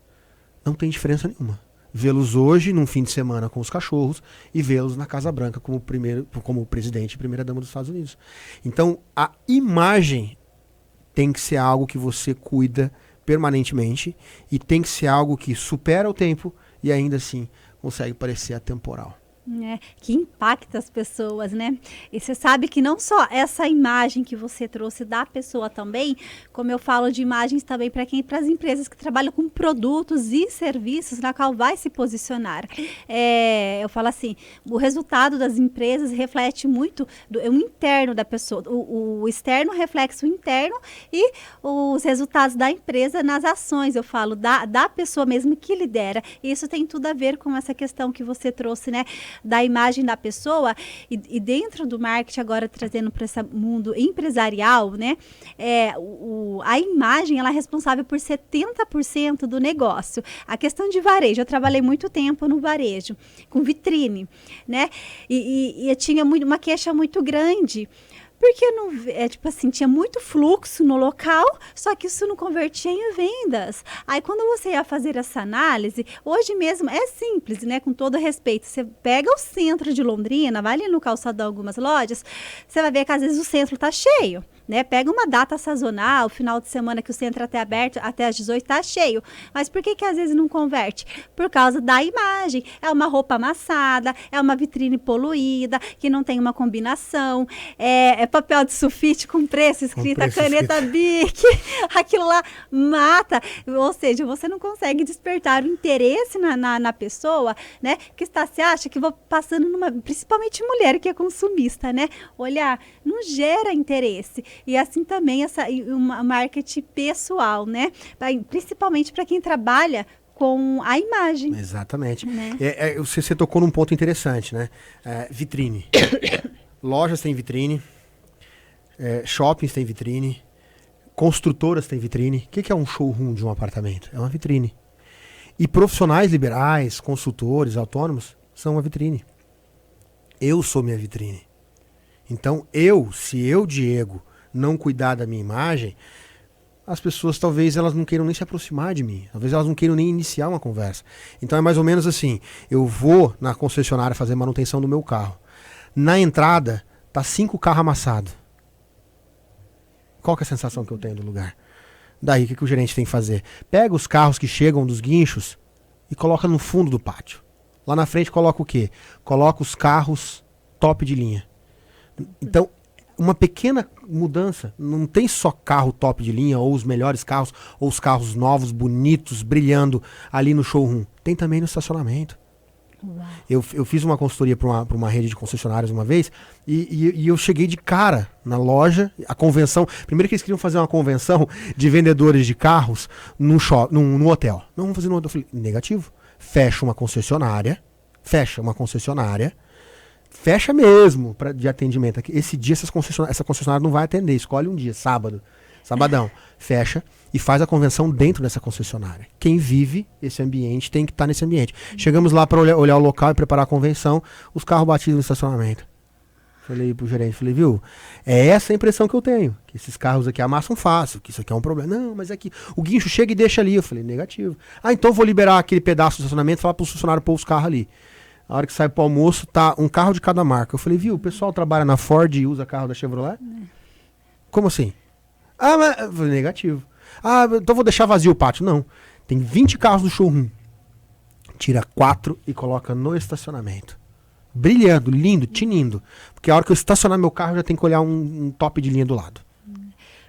S2: não tem diferença nenhuma. Vê-los hoje, num fim de semana com os cachorros, e vê-los na Casa Branca como presidente e primeira-dama dos Estados Unidos. Então, a imagem tem que ser algo que você cuida permanentemente, e tem que ser algo que supera o tempo, e ainda assim consegue parecer atemporal.
S1: Que impacta as pessoas, né? E você sabe que não só essa imagem que você trouxe da pessoa também, como eu falo de imagens também para as empresas que trabalham com produtos e serviços na qual vai se posicionar. Eu falo assim, o resultado das empresas reflete muito o interno da pessoa, o externo reflete o interno e os resultados da empresa nas ações, eu falo, da pessoa mesmo que lidera. E isso tem tudo a ver com essa questão que você trouxe, né? da imagem da pessoa e dentro do marketing agora trazendo para esse mundo empresarial, né? A imagem ela é responsável por 70% do negócio. A questão de varejo, eu trabalhei muito tempo no varejo, com vitrine, né? E eu tinha uma queixa muito grande. Porque não, tipo assim, tinha muito fluxo no local, só que isso não convertia em vendas. Aí quando você ia fazer essa análise, hoje mesmo é simples, né? Com todo respeito, você pega o centro de Londrina, vai ali no calçadão algumas lojas, você vai ver que às vezes o centro tá cheio. Né? Pega uma data sazonal, final de semana que o centro até aberto, até às 18 está cheio. Mas por que às vezes não converte? Por causa da imagem. É uma roupa amassada, é uma vitrine poluída, que não tem uma combinação, é papel de sulfite com preço escrito, a caneta Bic, aquilo lá mata. Ou seja, você não consegue despertar o interesse na pessoa, né? Que se acha que vou passando principalmente mulher que é consumista, né? Olhar, não gera interesse. E assim também uma marketing pessoal, né? Principalmente para quem trabalha com a imagem.
S2: Exatamente.
S1: Né?
S2: Você tocou num ponto interessante, né? Vitrine. Lojas têm vitrine, shoppings têm vitrine, construtoras têm vitrine. O que é um showroom de um apartamento? É uma vitrine. E profissionais liberais, consultores, autônomos, são uma vitrine. Eu sou minha vitrine. Então, se eu, Diego, não cuidar da minha imagem, as pessoas talvez elas não queiram nem se aproximar de mim. Talvez elas não queiram nem iniciar uma conversa. Então é mais ou menos assim, eu vou na concessionária fazer manutenção do meu carro. Na entrada, tá 5 carros amassados. Qual que é a sensação que eu tenho do lugar? Daí, o que o gerente tem que fazer? Pega os carros que chegam dos guinchos e coloca no fundo do pátio. Lá na frente coloca o quê? Coloca os carros top de linha. Então, uma pequena mudança, não tem só carro top de linha, ou os melhores carros, ou os carros novos, bonitos, brilhando ali no showroom. Tem também no estacionamento. Eu fiz uma consultoria para uma rede de concessionárias uma vez, e eu cheguei de cara na loja, a convenção, primeiro que eles queriam fazer uma convenção de vendedores de carros no hotel. Não, vamos fazer no hotel. Eu falei, negativo. Fecha uma concessionária, fecha mesmo de atendimento. Esse dia essa concessionária não vai atender. Escolhe um dia, sabadão. Fecha e faz a convenção dentro dessa concessionária. Quem vive esse ambiente tem que estar nesse ambiente. Chegamos lá para olhar o local e preparar a convenção, os carros batidos no estacionamento. Falei pro gerente, viu, é essa a impressão que eu tenho, que esses carros aqui amassam fácil, que isso aqui é um problema. Não, mas aqui, o guincho chega e deixa ali. Eu falei, negativo. Então eu vou liberar aquele pedaço do estacionamento e falar pro funcionário pôr os carros ali. A hora que sai pro almoço, tá um carro de cada marca. Eu falei, viu, o pessoal trabalha na Ford e usa carro da Chevrolet? Como assim? Mas... Eu falei, negativo. Então vou deixar vazio o pátio. Não, tem 20 carros do showroom. Tira 4 e coloca no estacionamento. Brilhando, lindo, tinindo. Porque a hora que eu estacionar meu carro, já tem que olhar um top de linha do lado.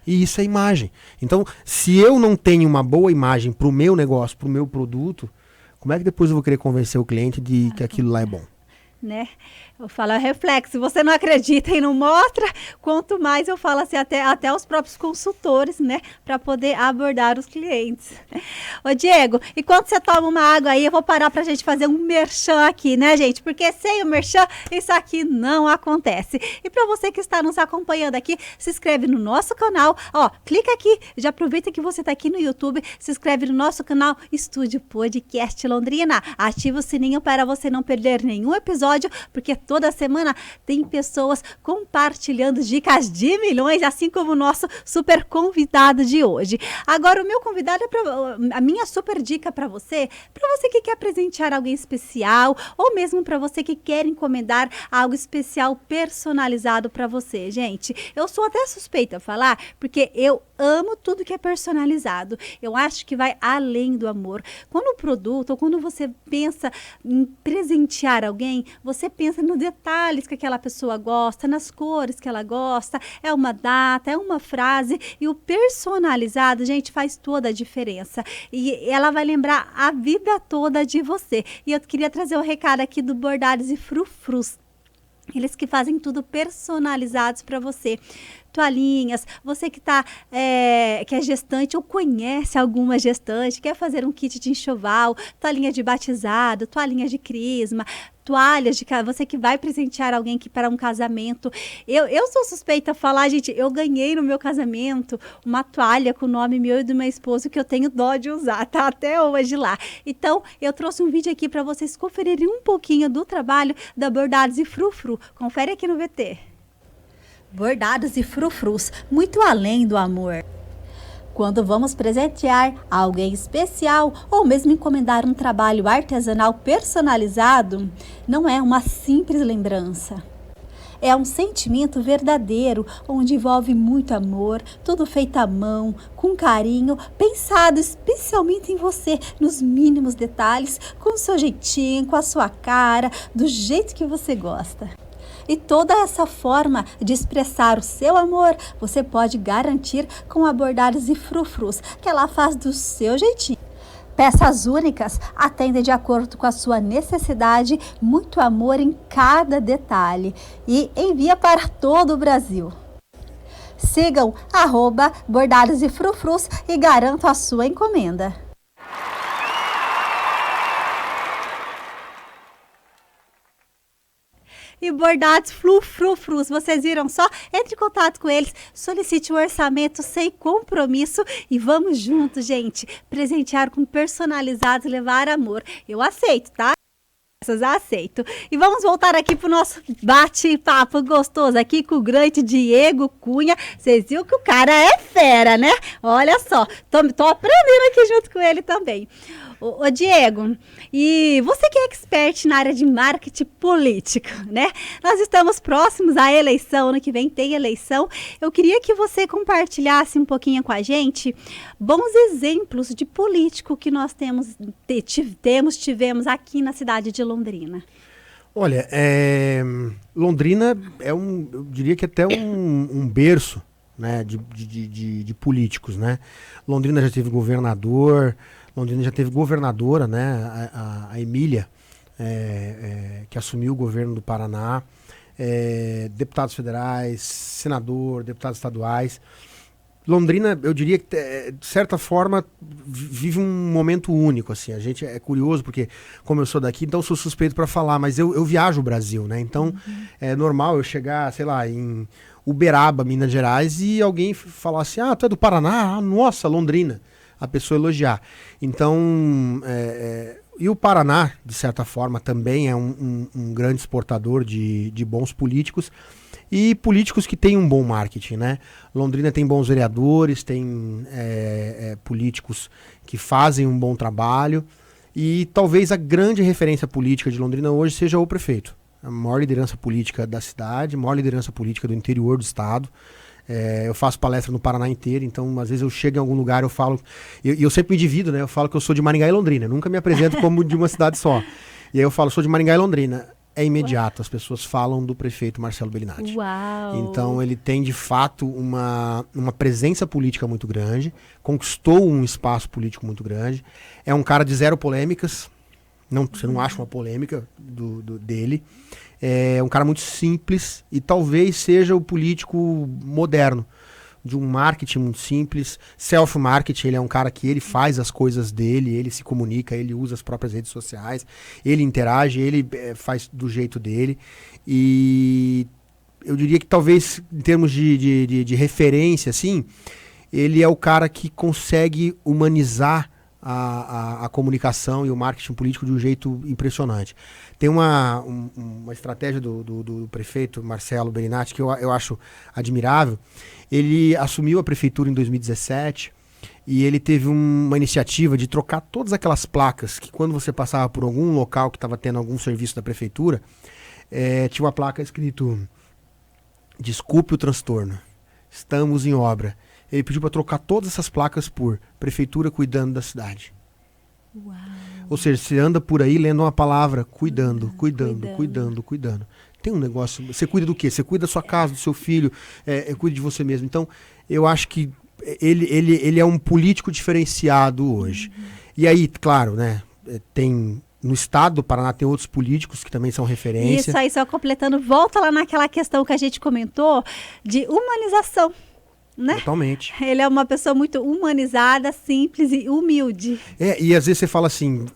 S2: E isso é imagem. Então, se eu não tenho uma boa imagem pro meu negócio, pro meu produto, como é que depois eu vou querer convencer o cliente de que aquilo lá é bom?
S1: Né? Eu falo, é reflexo. Se você não acredita e não mostra, quanto mais eu falo assim, até os próprios consultores, né? Para poder abordar os clientes. Ô, Diego, enquanto você toma uma água aí, eu vou parar pra gente fazer um merchan aqui, né, gente? Porque sem o merchan, isso aqui não acontece. E para você que está nos acompanhando aqui, se inscreve no nosso canal. Ó, clica aqui, já aproveita que você tá aqui no YouTube, se inscreve no nosso canal Estúdio Podcast Londrina. Ativa o sininho para você não perder nenhum episódio, porque toda semana tem pessoas compartilhando dicas de milhões, assim como o nosso super convidado de hoje. Agora, o meu convidado a minha super dica para você que quer presentear alguém especial, ou mesmo para você que quer encomendar algo especial personalizado para você. Gente, eu sou até suspeita a falar, porque eu amo tudo que é personalizado. Eu acho que vai além do amor. Quando o produto, ou quando você pensa em presentear alguém, você pensa nos detalhes que aquela pessoa gosta, nas cores que ela gosta, é uma data, é uma frase, e o personalizado, gente, faz toda a diferença. E ela vai lembrar a vida toda de você. E eu queria trazer um recado aqui do Bordados e Frufrus. Eles que fazem tudo personalizados para você. Toalhinhas, você que que é gestante ou conhece alguma gestante, quer fazer um kit de enxoval, toalhinha de batizado, toalhinha de crisma, toalhas você que vai presentear alguém que para um casamento. Eu sou suspeita a falar, gente, eu ganhei no meu casamento uma toalha com o nome meu e do meu esposo que eu tenho dó de usar, tá até hoje lá. Então, eu trouxe um vídeo aqui para vocês conferirem um pouquinho do trabalho da Bordados e Frufru. Confere aqui no VT. Bordados e Frufrus, muito além do amor. Quando vamos presentear alguém especial ou mesmo encomendar um trabalho artesanal personalizado, não é uma simples lembrança. É um sentimento verdadeiro, onde envolve muito amor, tudo feito à mão, com carinho, pensado especialmente em você, nos mínimos detalhes, com o seu jeitinho, com a sua cara, do jeito que você gosta. E toda essa forma de expressar o seu amor, você pode garantir com a Bordados e Frufrus, que ela faz do seu jeitinho. Peças únicas, atendem de acordo com a sua necessidade, muito amor em cada detalhe e envia para todo o Brasil. Sigam @Bordados e Frufrus e garantam a sua encomenda. E Bordados Frufrus, vocês viram só? Entre em contato com eles, solicite um orçamento sem compromisso e vamos juntos, gente, presentear com personalizados, levar amor. Eu aceito, tá? Aceito. E vamos voltar aqui pro nosso bate-papo gostoso aqui com o grande Diego Cunha. Vocês viram que o cara é fera, né? Olha só, tô aprendendo aqui junto com ele também. Ô Diego, e você que é expert na área de marketing político, né? Nós estamos próximos à eleição, ano que vem tem eleição. Eu queria que você compartilhasse um pouquinho com a gente bons exemplos de político que nós tivemos aqui na cidade de Londrina.
S2: Olha, Londrina eu diria que até um berço, né, de políticos, né? Londrina já teve governador, Londrina já teve governadora, né, a Emília, que assumiu o governo do Paraná, deputados federais, senador, deputados estaduais. Londrina, eu diria que, de certa forma, vive um momento único, assim. A gente é curioso, porque, como eu sou daqui, então sou suspeito para falar, mas eu viajo o Brasil, né? Então, é normal eu chegar, sei lá, em Uberaba, Minas Gerais, e alguém falar assim, tu é do Paraná? Nossa, Londrina. A pessoa elogiar. Então, e o Paraná, de certa forma, também é um grande exportador de bons políticos e políticos que têm um bom marketing, né? Londrina tem bons vereadores, tem políticos que fazem um bom trabalho e talvez a grande referência política de Londrina hoje seja o prefeito. A maior liderança política da cidade, a maior liderança política do interior do estado. Eu faço palestra no Paraná inteiro, então às vezes eu chego em algum lugar, eu falo, e eu sempre me divido, né? Eu falo que eu sou de Maringá e Londrina, eu nunca me apresento como de uma cidade só. E aí eu falo, sou de Maringá e Londrina. É imediato, as pessoas falam do prefeito Marcelo Bellinati.
S1: Uau.
S2: Então ele tem de fato uma presença política muito grande, conquistou um espaço político muito grande, é um cara de zero polêmicas, você não acha uma polêmica dele. É um cara muito simples e talvez seja o político moderno, de um marketing muito simples, self-marketing. Ele é um cara que ele faz as coisas dele, ele se comunica, ele usa as próprias redes sociais, ele interage, ele faz do jeito dele. E eu diria que talvez em termos de referência, assim, ele é o cara que consegue humanizar a comunicação e o marketing político de um jeito impressionante. Tem uma estratégia do prefeito Marcelo Bellinati que eu acho admirável. Ele assumiu a prefeitura em 2017 e ele teve uma iniciativa de trocar todas aquelas placas que quando você passava por algum local que estava tendo algum serviço da prefeitura, tinha uma placa escrito "Desculpe o transtorno, estamos em obra". Ele pediu para trocar todas essas placas por prefeitura cuidando da cidade.
S1: Uau.
S2: Ou seja, você anda por aí lendo uma palavra, cuidando. Tem um negócio, você cuida do quê? Você cuida da sua casa, do seu filho, cuida de você mesmo. Então, eu acho que ele é um político diferenciado hoje. E aí, claro, né, no estado do Paraná tem outros políticos que também são referência.
S1: Isso aí, só completando, volta lá naquela questão que a gente comentou de humanização. Né?
S2: Totalmente.
S1: Ele é uma pessoa muito humanizada, simples e humilde.
S2: E às vezes você fala assim,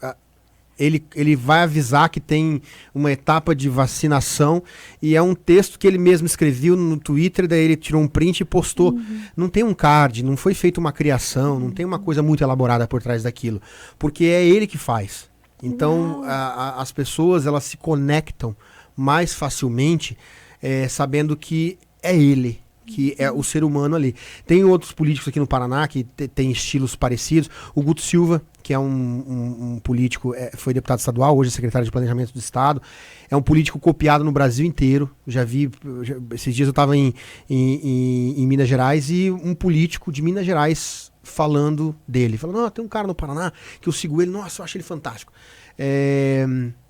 S2: ele vai avisar que tem uma etapa de vacinação e é um texto que ele mesmo escreveu no Twitter, daí ele tirou um print e postou. Não tem um card, não foi feita uma criação, não tem uma coisa muito elaborada por trás daquilo, porque é ele que faz. Então as pessoas elas se conectam mais facilmente sabendo que é ele, que é o ser humano ali. Tem outros políticos aqui no Paraná que tem estilos parecidos. O Guto Silva, que é um político, foi deputado estadual, hoje é secretário de Planejamento do Estado. É um político copiado no Brasil inteiro. Esses dias eu estava em Minas Gerais e um político de Minas Gerais falando dele. Falando, tem um cara no Paraná que eu sigo ele, nossa, eu acho ele fantástico.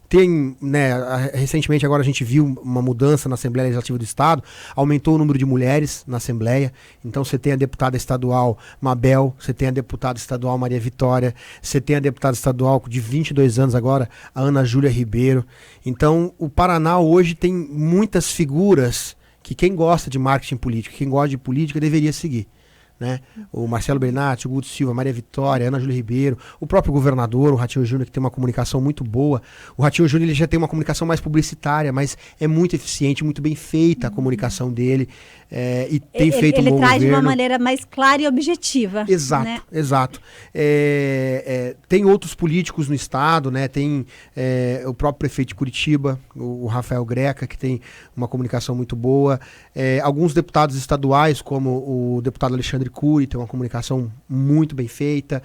S2: Tem, né, recentemente agora a gente viu uma mudança na Assembleia Legislativa do Estado, aumentou o número de mulheres na Assembleia, então você tem a deputada estadual Mabel, você tem a deputada estadual Maria Vitória, você tem a deputada estadual de 22 anos agora, a Ana Júlia Ribeiro. Então o Paraná hoje tem muitas figuras que quem gosta de marketing político, quem gosta de política deveria seguir. Né? O Marcelo Bernatti, o Guto Silva, Maria Vitória, a Ana Júlia Ribeiro, o próprio governador, o Ratinho Júnior, que tem uma comunicação muito boa. O Ratinho Júnior ele já tem uma comunicação mais publicitária, mas é muito eficiente, muito bem feita a comunicação dele, e tem feito um bom governo. Ele traz de uma
S1: maneira mais clara e objetiva.
S2: Exato, né? Exato. Tem outros políticos no estado, né? Tem o próprio prefeito de Curitiba, o Rafael Greca, que tem uma comunicação muito boa. Alguns deputados estaduais, como o deputado Alexandre Cury, tem uma comunicação muito bem feita.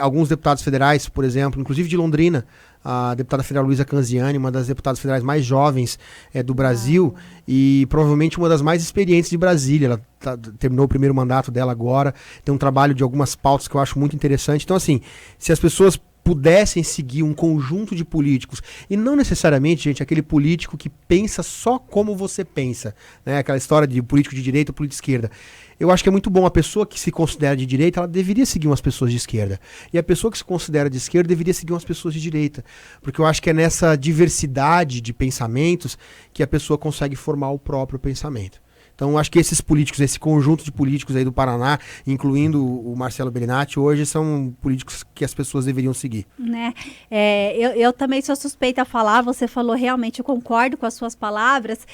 S2: Alguns deputados federais, por exemplo, inclusive de Londrina, a deputada federal Luísa Canziani, uma das deputadas federais mais jovens do Brasil e provavelmente uma das mais experientes de Brasília. Ela terminou o primeiro mandato dela agora, tem um trabalho de algumas pautas que eu acho muito interessante. Então, assim, se as pessoas pudessem seguir um conjunto de políticos, e não necessariamente, gente, aquele político que pensa só como você pensa, né? Aquela história de político de direita ou político de esquerda. Eu acho que é muito bom a pessoa que se considera de direita, ela deveria seguir umas pessoas de esquerda. E a pessoa que se considera de esquerda deveria seguir umas pessoas de direita. Porque eu acho que é nessa diversidade de pensamentos que a pessoa consegue formar o próprio pensamento. Então, acho que esses políticos, esse conjunto de políticos aí do Paraná, incluindo o Marcelo Bernatti, hoje são políticos que as pessoas deveriam seguir.
S1: Né? Eu também sou suspeita a falar, você falou realmente, eu concordo com as suas palavras.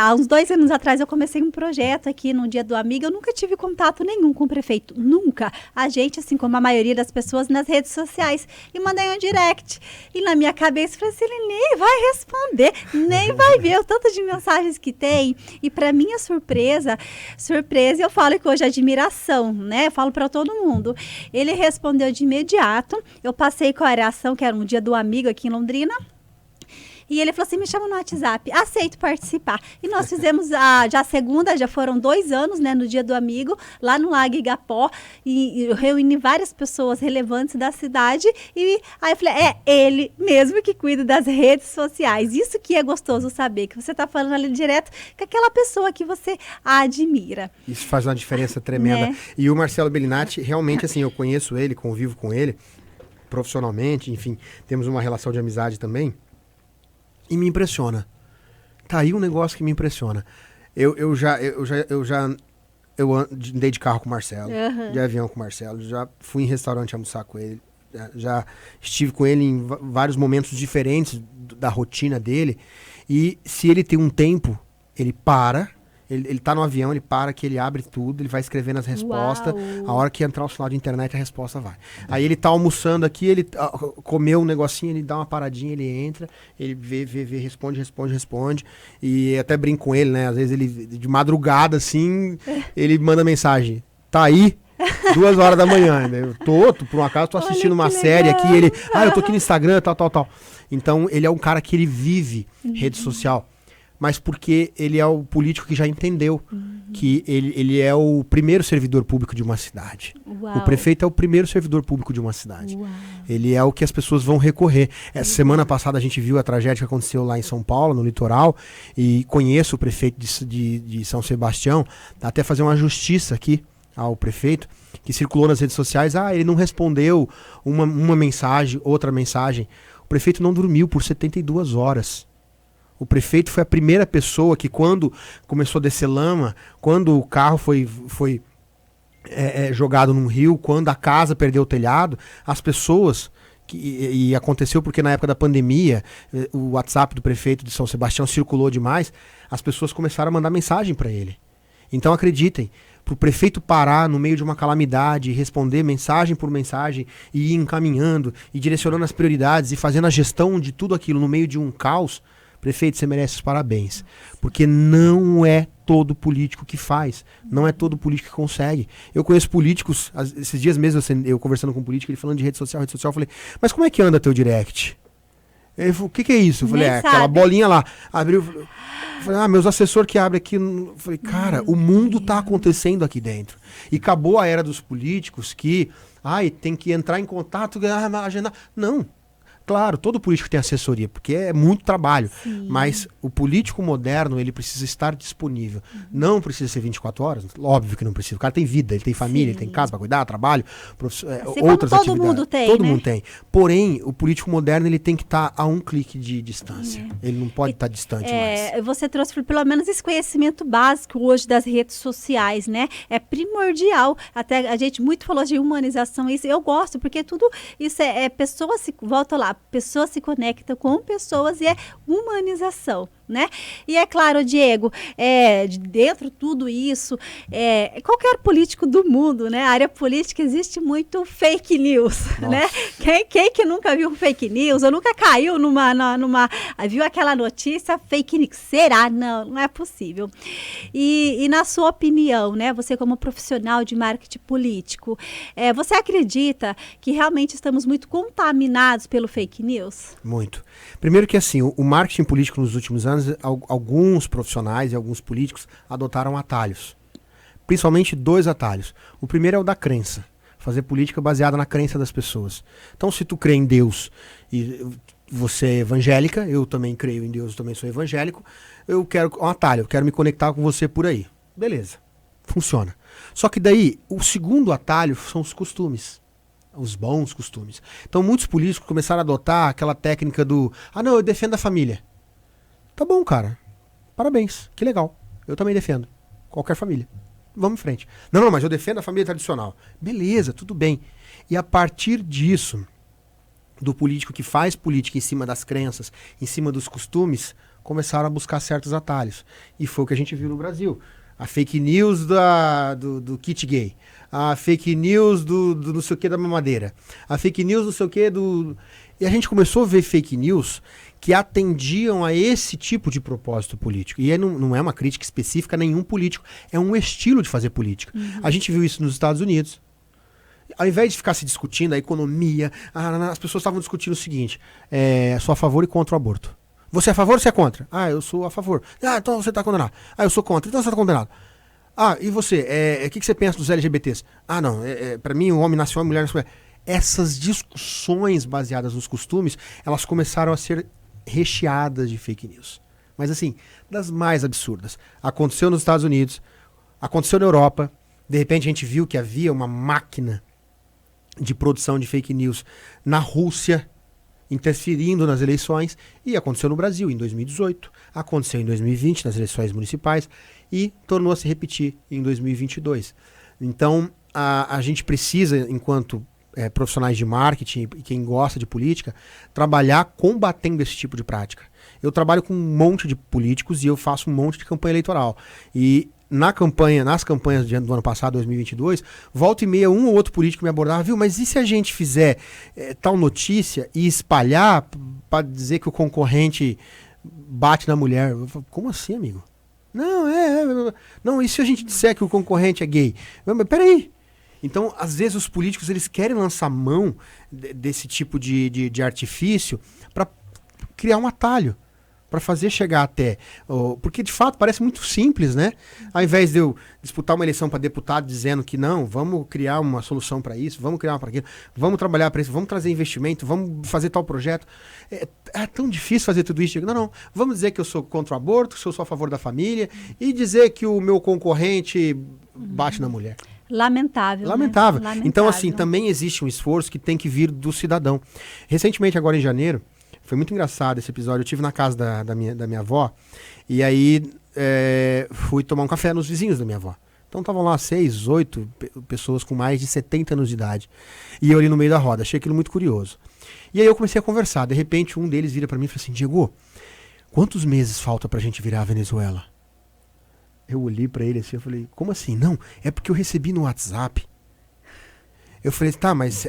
S1: Há uns 2 anos atrás eu comecei um projeto aqui no Dia do Amigo, eu nunca tive contato nenhum com o prefeito, nunca. A gente, assim como a maioria das pessoas, nas redes sociais, e mandei um direct. E na minha cabeça, eu falei assim, ele nem vai responder, nem vai ver o tanto de mensagens que tem. E para mim, surpresa, eu falo que hoje é admiração, né? Eu falo para todo mundo. Ele respondeu de imediato. Eu passei com a reação, que era um Dia do Amigo aqui em Londrina. E ele falou assim, me chama no WhatsApp, aceito participar. E nós fizemos já a segunda, já foram 2 anos, né, no Dia do Amigo, lá no Lago Igapó, e reuni várias pessoas relevantes da cidade, e aí eu falei, é ele mesmo que cuida das redes sociais. Isso que é gostoso saber, que você está falando ali direto com aquela pessoa que você admira.
S2: Isso faz uma diferença tremenda. Né? E o Marcelo Bellinati, realmente, assim, eu conheço ele, convivo com ele, profissionalmente, enfim, temos uma relação de amizade também, e me impressiona. Tá aí um negócio que me impressiona. Eu andei de carro com o Marcelo, de avião com o Marcelo, já fui em restaurante almoçar com ele, já estive com ele em vários momentos diferentes da rotina dele. E se ele tem um tempo, ele para, ele tá no avião, ele para, que ele abre tudo, ele vai escrevendo as respostas. Uau. A hora que entrar o sinal de internet, a resposta vai. Aí ele tá almoçando aqui, ele comeu um negocinho, ele dá uma paradinha, ele entra, ele vê, responde. E até brinco com ele, né? Às vezes ele, de madrugada, assim, ele manda mensagem. Tá aí? 2 horas da manhã, né? Por um acaso, tô assistindo uma série aqui, ele... eu tô aqui no Instagram, tal. Então, ele é um cara que ele vive rede social. Mas porque ele é o político que já entendeu que ele é o primeiro servidor público de uma cidade. Uau. O prefeito é o primeiro servidor público de uma cidade. Uau. Ele é o que as pessoas vão recorrer. Essa semana passada a gente viu a tragédia que aconteceu lá em São Paulo, no litoral, e conheço o prefeito de São Sebastião, até fazer uma justiça aqui ao prefeito, que circulou nas redes sociais, ele não respondeu uma mensagem, outra mensagem. O prefeito não dormiu por 72 horas. O prefeito foi a primeira pessoa que, quando começou a descer lama, quando o carro foi jogado num rio, quando a casa perdeu o telhado, as pessoas e aconteceu porque na época da pandemia, o WhatsApp do prefeito de São Sebastião circulou demais, as pessoas começaram a mandar mensagem para ele. Então acreditem, para o prefeito parar no meio de uma calamidade, responder mensagem por mensagem, e ir encaminhando, e direcionando as prioridades, e fazendo a gestão de tudo aquilo no meio de um caos, prefeito, você merece os parabéns. Porque não é todo político que faz, não é todo político que consegue. Eu conheço políticos, esses dias mesmo eu conversando com um político, ele falando de rede social, eu falei, mas como é que anda teu direct? Ele falou, o que é isso? Eu falei, aquela bolinha lá. Abriu, falei, meus assessores que abrem aqui. Eu falei, cara, o mundo tá acontecendo aqui dentro. E acabou a era dos políticos que, tem que entrar em contato, agendar. Não. Claro, todo político tem assessoria, porque é muito trabalho. Sim. Mas o político moderno, ele precisa estar disponível. Não precisa ser 24 horas, óbvio que não precisa. O cara tem vida, ele tem família, ele tem casa para cuidar, trabalho, outras atividades. Todo mundo tem, Todo mundo tem. Porém, o político moderno, ele tem que estar a um clique de distância. Ele não pode estar distante mais.
S1: Você trouxe pelo menos esse conhecimento básico hoje das redes sociais, né? É primordial. Até a gente muito falou de humanização, isso eu gosto, porque tudo isso pessoas volta lá, pessoas se conectam com pessoas e é humanização, né? E é claro, Diego, dentro de tudo isso, qualquer político do mundo, né? A área política existe muito fake news, né? Quem que nunca viu um fake news ou nunca caiu viu aquela notícia fake news? Será? Não é possível. E na sua opinião, né? Você como profissional de marketing político, você acredita que realmente estamos muito contaminados pelo fake news?
S2: Muito. Primeiro que assim, o marketing político nos últimos anos, alguns profissionais e alguns políticos adotaram atalhos. Principalmente 2 atalhos. O primeiro é o da crença. Fazer política baseada na crença das pessoas. Então, se tu crê em Deus e você é evangélica, eu também creio em Deus, eu também sou evangélico, eu quero um atalho, eu quero me conectar com você por aí. Beleza. Funciona. Só que daí, o segundo atalho são os costumes. Os bons costumes. Então, muitos políticos começaram a adotar aquela técnica do não, eu defendo a família. Tá bom, cara. Parabéns. Que legal. Eu também defendo. Qualquer família. Vamos em frente. Não, mas eu defendo a família tradicional. Beleza, tudo bem. E a partir disso, do político que faz política em cima das crenças, em cima dos costumes, começaram a buscar certos atalhos. E foi o que a gente viu no Brasil. A fake news do kit gay. A fake news do não sei o que da mamadeira. A fake news não sei o que do... E a gente começou a ver fake news que atendiam a esse tipo de propósito político. E aí não é uma crítica específica a nenhum político. É um estilo de fazer política. Uhum. A gente viu isso nos Estados Unidos. Ao invés de ficar se discutindo a economia, as pessoas estavam discutindo o seguinte. Sou a favor e contra o aborto. Você é a favor ou você é contra? Eu sou a favor. Então você está condenado. Eu sou contra. Então você está condenado. E você? O que você pensa dos LGBTs? Não. Para mim, o homem nasceu, a mulher nasceu. Essas discussões baseadas nos costumes, elas começaram a ser recheadas de fake news. Mas assim, das mais absurdas. Aconteceu nos Estados Unidos, aconteceu na Europa. De repente a gente viu que havia uma máquina de produção de fake news na Rússia, interferindo nas eleições, e aconteceu no Brasil em 2018, aconteceu em 2020 nas eleições municipais e tornou a se repetir em 2022. Então a gente precisa, enquanto profissionais de marketing e quem gosta de política, trabalhar combatendo esse tipo de prática. Eu trabalho com um monte de políticos e eu faço um monte de campanha eleitoral. E nas campanhas do ano passado, 2022, volta e meia, um ou outro político me abordava, viu, mas e se a gente fizer tal notícia e espalhar para dizer que o concorrente bate na mulher? Eu falo, como assim, amigo? Não, e se a gente disser que o concorrente é gay? Mas peraí. Então, às vezes, os políticos eles querem lançar mão desse tipo de artifício para criar um atalho, para fazer chegar até... Porque, de fato, parece muito simples, né? Ao invés de eu disputar uma eleição para deputado dizendo que não, vamos criar uma solução para isso, vamos criar uma para aquilo, vamos trabalhar para isso, vamos trazer investimento, vamos fazer tal projeto. É tão difícil fazer tudo isso. Não, vamos dizer que eu sou contra o aborto, que eu sou a favor da família, e dizer que o meu concorrente bate na mulher.
S1: Lamentável.
S2: Né? Então, assim, também existe um esforço que tem que vir do cidadão. Recentemente, agora em janeiro, foi muito engraçado esse episódio. Eu estive na casa da minha avó, e aí fui tomar um café nos vizinhos da minha avó. Então estavam lá 6, 8 pessoas com mais de 70 anos de idade. E eu ali no meio da roda, achei aquilo muito curioso. E aí eu comecei a conversar, de repente um deles vira para mim e fala assim, Diego, quantos meses falta pra gente virar a Venezuela? Eu olhei para ele assim, eu falei, como assim? Não, é porque eu recebi no WhatsApp. Eu falei, tá, mas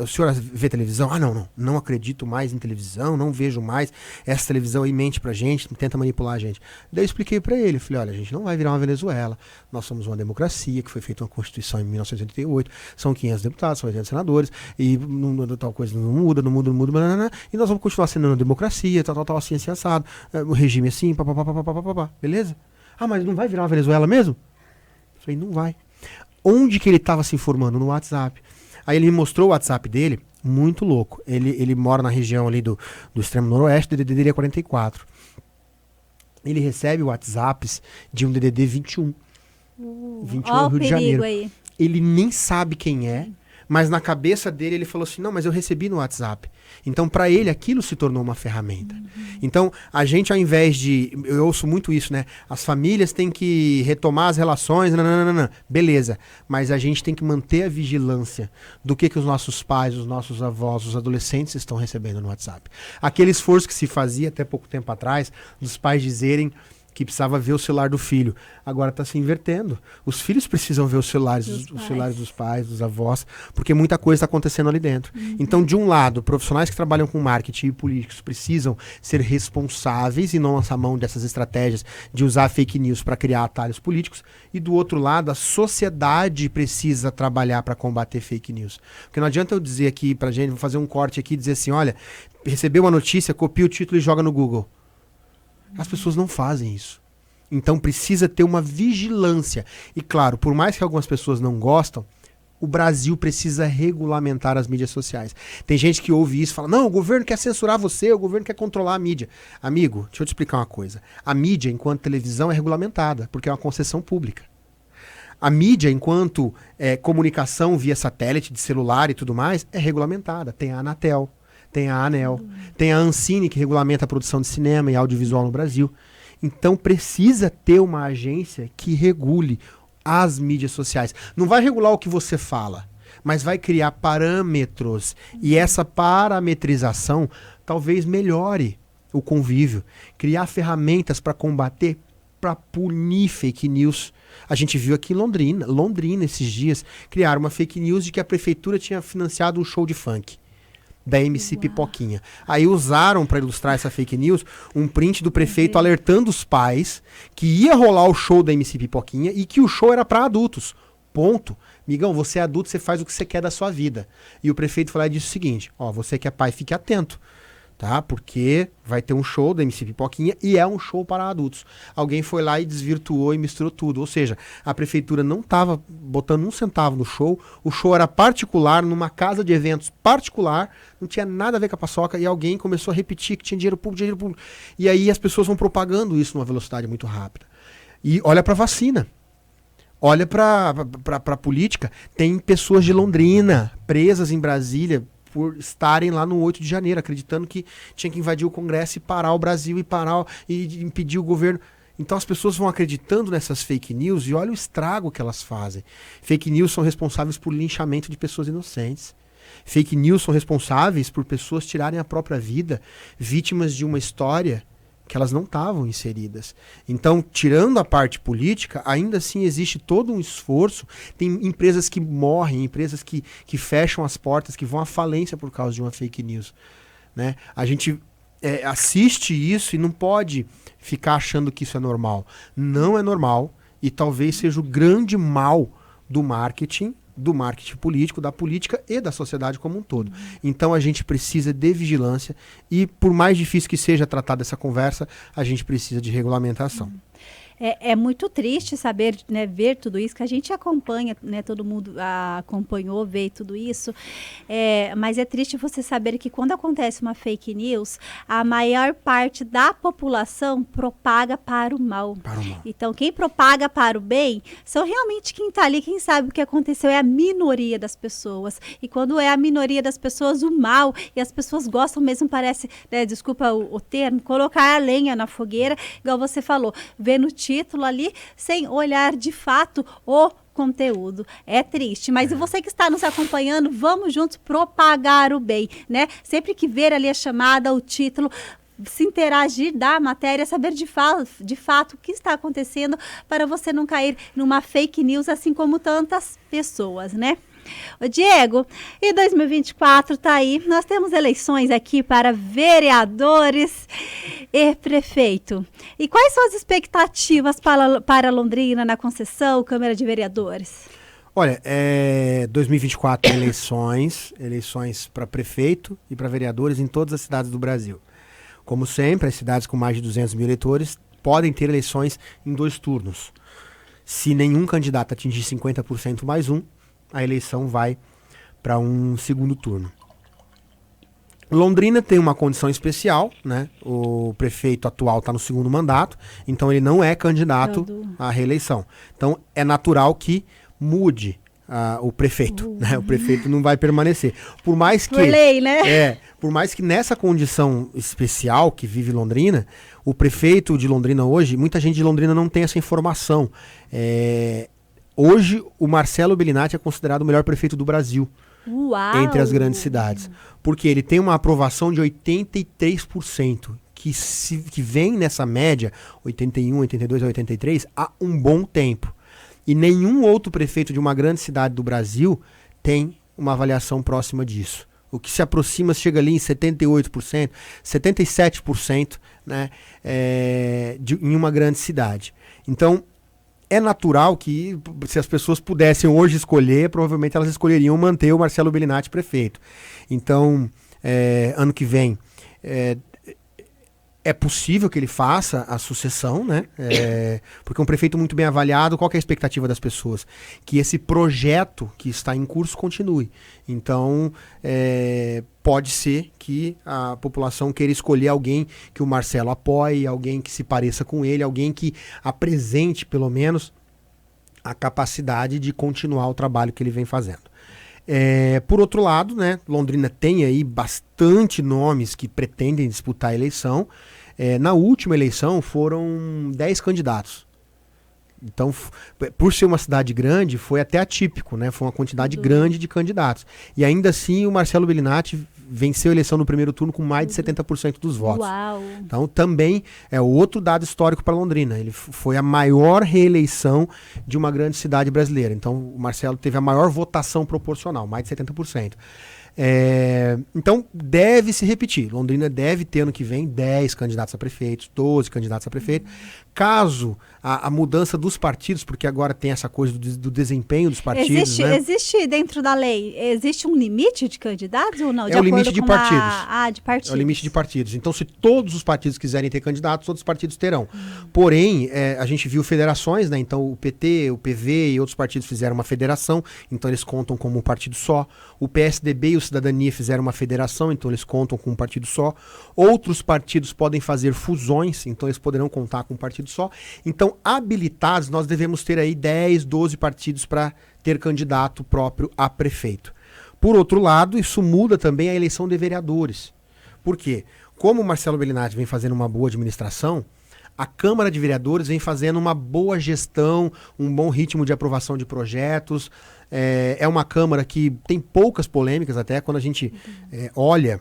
S2: o senhor vê televisão? Ah, não acredito mais em televisão, não vejo mais. Essa televisão aí mente pra gente, tenta manipular a gente. Daí eu expliquei pra ele, falei, olha, a gente não vai virar uma Venezuela, nós somos uma democracia, que foi feita uma Constituição em 1988, são 500 deputados, são 80 senadores, e tal coisa não muda, e nós vamos continuar sendo uma democracia, tal, assim, assado, o regime assim, papapá, beleza? Ah, mas não vai virar uma Venezuela mesmo? Eu falei, não vai. Onde que ele estava se informando? No WhatsApp. Aí ele me mostrou o WhatsApp dele, muito louco. Ele mora na região ali do extremo noroeste, o DDD dele é 44. Ele recebe WhatsApps de um DDD 21. 21 no Rio de Janeiro. Aí. Ele nem sabe quem é, mas na cabeça dele ele falou assim, não, mas eu recebi no WhatsApp. Então, para ele, aquilo se tornou uma ferramenta. Então, a gente, ao invés de... Eu ouço muito isso, né? As famílias têm que retomar as relações, beleza. Mas a gente tem que manter a vigilância do que os nossos pais, os nossos avós, os adolescentes estão recebendo no WhatsApp. Aquele esforço que se fazia até pouco tempo atrás, dos pais dizerem que precisava ver o celular do filho. Agora está se invertendo. Os filhos precisam ver os celulares dos pais, dos avós, porque muita coisa está acontecendo ali dentro. Então, de um lado, profissionais que trabalham com marketing e políticos precisam ser responsáveis e não lançar mão dessas estratégias de usar fake news para criar atalhos políticos. E do outro lado, a sociedade precisa trabalhar para combater fake news. Porque não adianta eu dizer aqui para a gente, vou fazer um corte aqui e dizer assim, olha, recebeu uma notícia, copia o título e joga no Google. As pessoas não fazem isso. Então precisa ter uma vigilância. E claro, por mais que algumas pessoas não gostam, o Brasil precisa regulamentar as mídias sociais. Tem gente que ouve isso e fala, não, o governo quer censurar você, o governo quer controlar a mídia. Amigo, deixa eu te explicar uma coisa. A mídia, enquanto televisão, é regulamentada, porque é uma concessão pública. A mídia, enquanto comunicação via satélite, de celular e tudo mais, é regulamentada. Tem a Anatel. Tem a ANEL, tem a Ancine, que regulamenta a produção de cinema e audiovisual no Brasil. Então precisa ter uma agência que regule as mídias sociais. Não vai regular o que você fala, mas vai criar parâmetros. E essa parametrização talvez melhore o convívio. Criar ferramentas para combater, para punir fake news. A gente viu aqui em Londrina esses dias, criaram uma fake news de que a prefeitura tinha financiado um show de funk da MC Pipoquinha. Aí usaram para ilustrar essa fake news um print do prefeito alertando os pais que ia rolar o show da MC Pipoquinha e que o show era para adultos. Ponto. Migão, você é adulto, você faz o que você quer da sua vida. E o prefeito falou e disse o seguinte, ó, você que é pai, fique atento, tá? Porque vai ter um show da MC Pipoquinha e é um show para adultos. Alguém foi lá e desvirtuou e misturou tudo. Ou seja, a prefeitura não estava botando um centavo no show, o show era particular, numa casa de eventos particular, não tinha nada a ver com a paçoca, e alguém começou a repetir que tinha dinheiro público. E aí as pessoas vão propagando isso numa velocidade muito rápida. E olha para vacina. Olha para a política. Tem pessoas de Londrina presas em Brasília por estarem lá no 8 de janeiro, acreditando que tinha que invadir o Congresso e parar o Brasil e impedir o governo. Então as pessoas vão acreditando nessas fake news e olha o estrago que elas fazem. Fake news são responsáveis por linchamento de pessoas inocentes. Fake news são responsáveis por pessoas tirarem a própria vida, vítimas de uma história que elas não estavam inseridas. Então, tirando a parte política, ainda assim existe todo um esforço. Tem empresas que morrem, empresas que fecham as portas, que vão à falência por causa de uma fake news, né? A gente assiste isso e não pode ficar achando que isso é normal. Não é normal e talvez seja o grande mal do marketing político, da política e da sociedade como um todo. Então a gente precisa de vigilância e, por mais difícil que seja tratar dessa conversa, a gente precisa de regulamentação.
S1: É muito triste saber, né, ver tudo isso, que a gente acompanha, né, todo mundo acompanhou, vê tudo isso, mas é triste você saber que quando acontece uma fake news, a maior parte da população propaga para o mal. Então, quem propaga para o bem são realmente quem está ali, quem sabe o que aconteceu, é a minoria das pessoas. E quando é a minoria das pessoas, o mal, e as pessoas gostam mesmo, parece, né, desculpa o termo, colocar a lenha na fogueira, igual você falou, ver notícias título ali, sem olhar de fato o conteúdo. É triste, mas e você que está nos acompanhando, vamos juntos propagar o bem, né? Sempre que ver ali a chamada, o título, se interagir da matéria, saber de fato o que está acontecendo para você não cair numa fake news, assim como tantas pessoas, né? Ô Diego, e 2024 tá aí, nós temos eleições aqui para vereadores e prefeito. E quais são as expectativas para Londrina na concessão, Câmara de Vereadores?
S2: Olha, 2024 eleições para prefeito e para vereadores em todas as cidades do Brasil. Como sempre, as cidades com mais de 200 mil eleitores podem ter eleições em 2 turnos. Se nenhum candidato atingir 50% mais um, a eleição vai para um segundo turno. Londrina tem uma condição especial, né? O prefeito atual está no segundo mandato, então ele não é candidato à reeleição. Então é natural que mude o prefeito, né? O prefeito não vai permanecer. Por mais que
S1: por lei, né?
S2: Por mais que nessa condição especial que vive Londrina, o prefeito de Londrina hoje, muita gente de Londrina não tem essa informação. Hoje, o Marcelo Bellinati é considerado o melhor prefeito do Brasil.
S1: Uau.
S2: Entre as grandes cidades. Porque ele tem uma aprovação de 83%, que vem nessa média, 81, 82 a 83, há um bom tempo. E nenhum outro prefeito de uma grande cidade do Brasil tem uma avaliação próxima disso. O que se aproxima chega ali em 78%, 77%, né, em uma grande cidade. Então, é natural que, se as pessoas pudessem hoje escolher, provavelmente elas escolheriam manter o Marcelo Bellinati prefeito. Então, ano que vem, é possível que ele faça a sucessão, né? Porque é um prefeito muito bem avaliado. Qual que é a expectativa das pessoas? Que esse projeto que está em curso continue. Então, pode ser que a população queira escolher alguém que o Marcelo apoie, alguém que se pareça com ele, alguém que apresente, pelo menos, a capacidade de continuar o trabalho que ele vem fazendo. Por outro lado, né, Londrina tem aí bastante nomes que pretendem disputar a eleição. Na última eleição foram 10 candidatos. Então, por ser uma cidade grande, foi até atípico, né? Foi uma quantidade grande de candidatos. E ainda assim, o Marcelo Bellinati venceu a eleição no primeiro turno com mais de 70% dos votos.
S1: Uau.
S2: Então, também é outro dado histórico para Londrina. Ele foi a maior reeleição de uma grande cidade brasileira. Então, o Marcelo teve a maior votação proporcional, mais de 70%. Então, deve se repetir. Londrina deve ter ano que vem 10 candidatos a prefeitos, 12 candidatos a prefeito. Caso a mudança dos partidos, porque agora tem essa coisa do desempenho dos partidos.
S1: Existe dentro da lei, existe um limite de candidatos ou não?
S2: É o limite de partidos.
S1: De partidos.
S2: É o limite de partidos. Então, se todos os partidos quiserem ter candidatos, todos os partidos terão. Porém, a gente viu federações, né? Então, o PT, o PV e outros partidos fizeram uma federação, então eles contam como um partido só. O PSDB e o Cidadania fizeram uma federação, então eles contam com um partido só. Outros partidos podem fazer fusões, então eles poderão contar com um partido só. Então, habilitados, nós devemos ter aí 10, 12 partidos para ter candidato próprio a prefeito. Por outro lado, isso muda também a eleição de vereadores. Por quê? Como o Marcelo Bellinati vem fazendo uma boa administração, a Câmara de Vereadores vem fazendo uma boa gestão, um bom ritmo de aprovação de projetos. É uma Câmara que tem poucas polêmicas, até quando a gente olha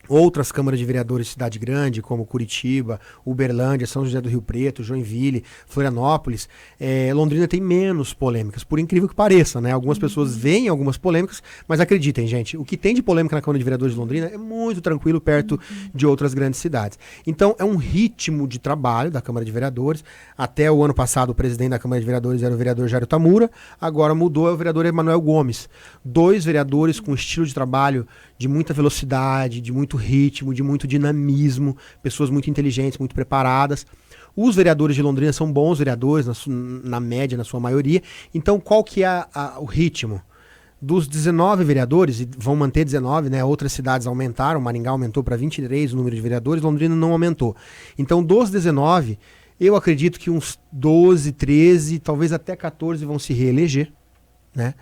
S2: outras câmaras de vereadores de cidade grande, como Curitiba, Uberlândia, São José do Rio Preto, Joinville, Florianópolis, Londrina tem menos polêmicas, por incrível que pareça, né? Algumas pessoas veem algumas polêmicas, mas acreditem, gente, o que tem de polêmica na Câmara de Vereadores de Londrina é muito tranquilo perto de outras grandes cidades. Então, é um ritmo de trabalho da Câmara de Vereadores. Até o ano passado, o presidente da Câmara de Vereadores era o vereador Jairo Tamura, agora mudou, é o vereador Emanuel Gomes. 2 vereadores com estilo de trabalho de muita velocidade, de muito ritmo, de muito dinamismo, pessoas muito inteligentes, muito preparadas. Os vereadores de Londrina são bons vereadores, na média, na sua maioria. Então, qual que é o ritmo? Dos 19 vereadores, e vão manter 19, né? Outras cidades aumentaram, Maringá aumentou para 23 o número de vereadores, Londrina não aumentou. Então, dos 19, eu acredito que uns 12, 13, talvez até 14 vão se reeleger, né?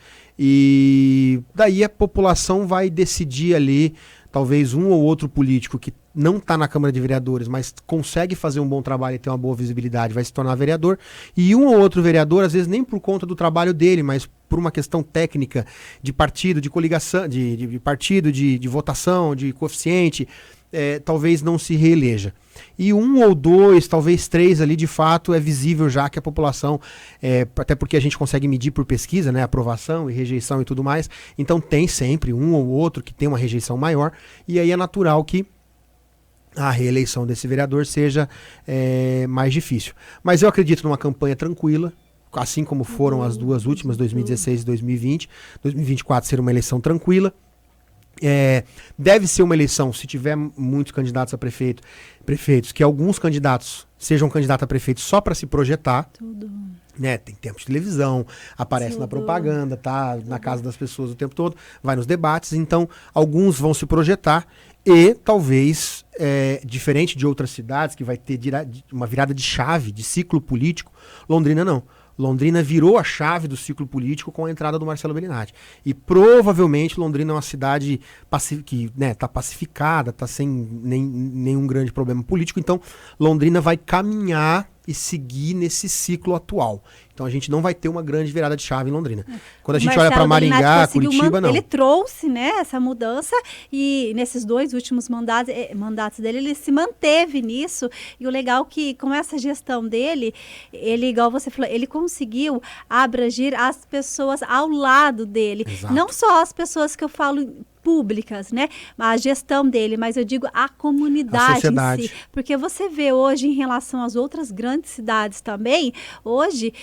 S2: E daí a população vai decidir ali, talvez um ou outro político que não está na Câmara de Vereadores, mas consegue fazer um bom trabalho e ter uma boa visibilidade, vai se tornar vereador. E um ou outro vereador, às vezes nem por conta do trabalho dele, mas por uma questão técnica de partido, de coligação, de partido, de votação, de coeficiente, talvez não se reeleja. E um ou dois, talvez três ali, de fato, é visível já que a população, até porque a gente consegue medir por pesquisa, né, aprovação e rejeição e tudo mais, então tem sempre um ou outro que tem uma rejeição maior, e aí é natural que a reeleição desse vereador seja mais difícil. Mas eu acredito numa campanha tranquila, assim como foram as duas últimas, 2016 e 2020, 2024 ser uma eleição tranquila. Deve ser uma eleição, se tiver muitos candidatos a prefeitos, que alguns candidatos sejam candidatos a prefeito só para se projetar.
S1: Tudo.
S2: Né, tem tempo de televisão, aparece na propaganda, tá na casa das pessoas o tempo todo, vai nos debates, então alguns vão se projetar e talvez, diferente de outras cidades que vai ter uma virada de chave, de ciclo político, Londrina não. Londrina virou a chave do ciclo político com a entrada do Marcelo Bellinati. E provavelmente Londrina é uma cidade que está pacificada, está sem nenhum grande problema político. Então Londrina vai caminhar e seguir nesse ciclo atual. Então a gente não vai ter uma grande virada de chave em Londrina. Quando a gente olha para Maringá, Curitiba, não.
S1: Ele trouxe, né, essa mudança e nesses 2 últimos mandatos dele, ele se manteve nisso. E o legal é que com essa gestão dele, ele, igual você falou, ele conseguiu abranger as pessoas ao lado dele.
S2: Exato.
S1: Não só as pessoas que eu falo públicas, né? A gestão dele, mas eu digo a comunidade,
S2: a sociedade.
S1: em si. Porque você vê hoje em relação às outras grandes cidades também, hoje,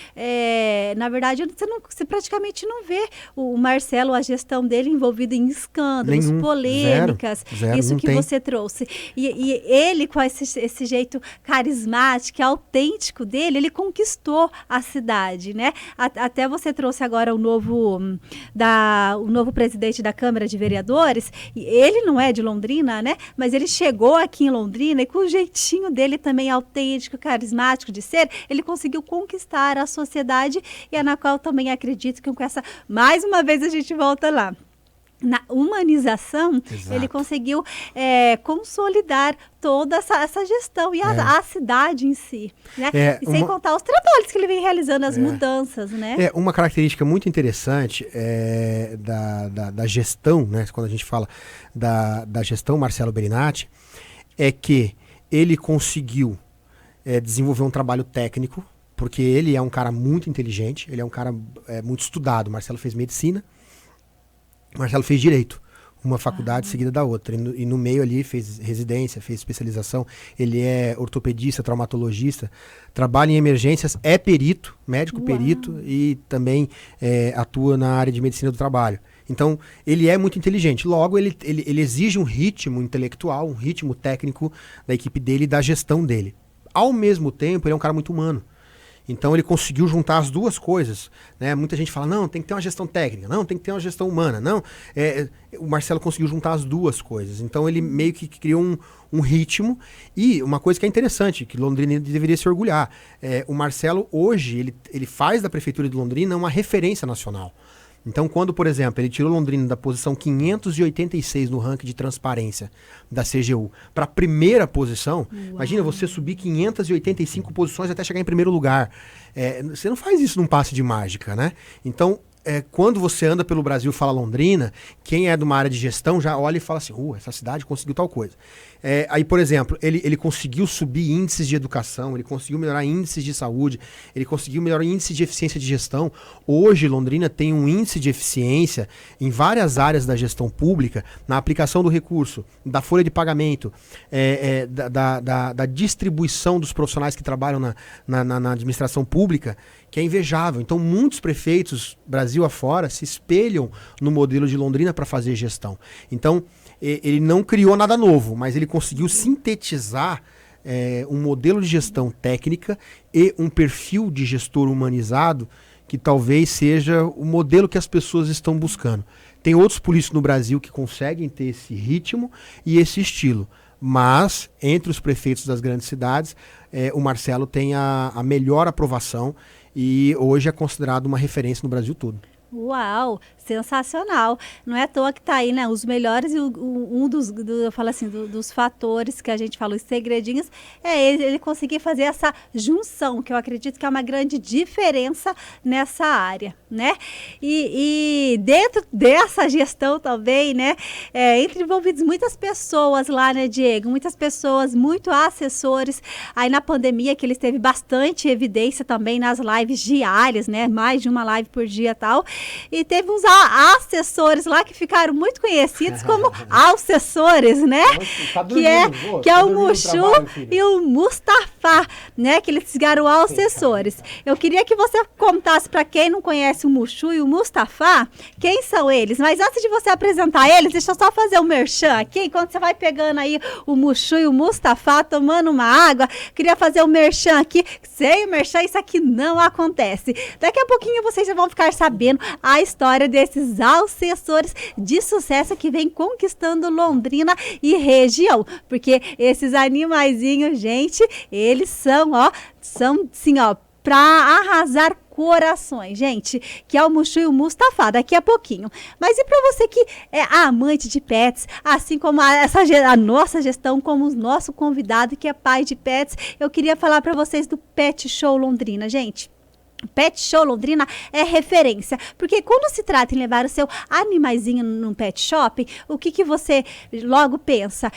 S1: na verdade, você praticamente não vê o Marcelo, a gestão dele envolvida em escândalos, polêmicas,
S2: zero,
S1: isso que você trouxe. E ele, com esse jeito carismático, autêntico dele, ele conquistou a cidade, né? Até você trouxe agora o novo presidente da Câmara de Vereadores, e ele não é de Londrina, né? Mas ele chegou aqui em Londrina e com o jeitinho dele também autêntico, carismático de ser, ele conseguiu conquistar a sociedade e é na qual também acredito que com essa, mais uma vez a gente volta lá. Na humanização,
S2: Exato.
S1: Ele conseguiu consolidar toda essa gestão e a cidade em si, né? E sem contar os trabalhos que ele vem realizando, as mudanças, né?
S2: Uma característica muito interessante da gestão, né? Quando a gente fala da gestão Marcelo Bellinati, é que ele conseguiu desenvolver um trabalho técnico, porque ele é um cara muito inteligente, ele é um cara muito estudado. Marcelo fez medicina, Marcelo fez direito, uma faculdade seguida da outra, e no meio ali fez residência, fez especialização. Ele é ortopedista, traumatologista, trabalha em emergências, é perito, médico perito, e também atua na área de medicina do trabalho. Então ele é muito inteligente, logo ele exige um ritmo intelectual, um ritmo técnico da equipe dele e da gestão dele. Ao mesmo tempo, ele é um cara muito humano. Então ele conseguiu juntar as duas coisas, né? Muita gente fala, não, tem que ter uma gestão técnica, não, tem que ter uma gestão humana, não. O Marcelo conseguiu juntar as duas coisas. Então ele meio que criou um ritmo. E uma coisa que é interessante, que Londrina deveria se orgulhar, o Marcelo hoje, ele faz da Prefeitura de Londrina uma referência nacional. Então, quando, por exemplo, ele tirou Londrina da posição 586 no ranking de transparência da CGU para a primeira posição, imagina você subir 585 posições até chegar em primeiro lugar. Você não faz isso num passe de mágica, né? Então, quando você anda pelo Brasil e fala Londrina, quem é de uma área de gestão já olha e fala assim, essa cidade conseguiu tal coisa. Aí, por exemplo, ele conseguiu subir índices de educação, ele conseguiu melhorar índices de saúde, ele conseguiu melhorar índices de eficiência de gestão. Hoje, Londrina tem um índice de eficiência em várias áreas da gestão pública, na aplicação do recurso, da folha de pagamento, da distribuição dos profissionais que trabalham na administração pública, que é invejável. Então, muitos prefeitos, Brasil afora, se espelham no modelo de Londrina para fazer gestão. Então, ele não criou nada novo, mas ele conseguiu sintetizar um modelo de gestão técnica e um perfil de gestor humanizado que talvez seja o modelo que as pessoas estão buscando. Tem outros políticos no Brasil que conseguem ter esse ritmo e esse estilo, mas entre os prefeitos das grandes cidades, o Marcelo tem a melhor aprovação e hoje é considerado uma referência no Brasil todo.
S1: Uau, sensacional. Não é à toa que tá aí, né? Os melhores e um eu falo assim, dos fatores que a gente fala, os segredinhos, é ele conseguir fazer essa junção, que eu acredito que é uma grande diferença nessa área, né? E dentro dessa gestão também, né? Entre envolvidos muitas pessoas lá, né, Diego? Muitas pessoas, muito assessores. Aí na pandemia que eles teve bastante evidência também nas lives diárias, né? Mais de uma live por dia e tal. E teve uns assessores lá que ficaram muito conhecidos como assessores, né?
S2: Tá
S1: que é o Mushu e o Mustafa, né? Que eles ficaram assessores. Eu queria que você contasse para quem não conhece o Mushu e o Mustafa, quem são eles. Mas antes de você apresentar eles, deixa eu só fazer um merchan aqui. Enquanto você vai pegando aí o Mushu e o Mustafa, tomando uma água, queria fazer um merchan aqui. Sem o merchan, isso aqui não acontece. Daqui a pouquinho vocês já vão ficar sabendo a história desses assessores de sucesso que vem conquistando Londrina e região. Porque esses animaizinhos, gente, eles são sim, para arrasar corações, gente, que é o Mushu e o Mustafa, daqui a pouquinho. Mas e para você que é amante de pets, assim como a nossa gestão, como o nosso convidado que é pai de pets, eu queria falar para vocês do Pet Show Londrina, gente. Pet Show Londrina é referência, porque quando se trata em levar o seu animaizinho num pet shopping, o que você logo pensa?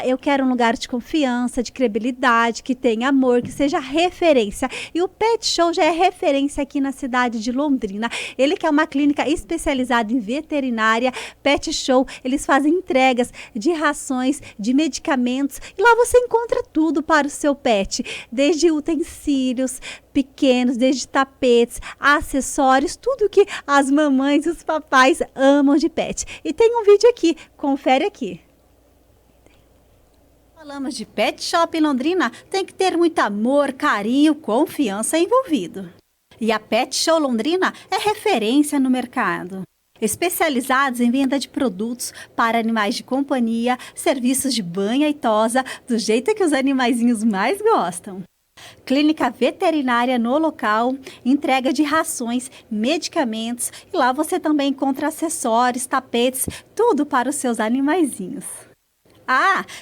S1: Eu quero um lugar de confiança, de credibilidade, que tenha amor, que seja referência. E o Pet Show já é referência aqui na cidade de Londrina. Ele que é uma clínica especializada em veterinária, Pet Show, eles fazem entregas de rações, de medicamentos, e lá você encontra tudo para o seu pet, desde utensílios pequenos, desde tapetes, acessórios, tudo que as mamães e os papais amam de pet. E tem um vídeo aqui, confere aqui. Falamos de Pet Shop em Londrina, tem que ter muito amor, carinho, confiança envolvido. E a Pet Show Londrina é referência no mercado. Especializados em venda de produtos para animais de companhia, serviços de banho e tosa, do jeito que os animaizinhos mais gostam. Clínica veterinária no local, entrega de rações, medicamentos, e lá você também encontra acessórios, tapetes, tudo para os seus animaizinhos.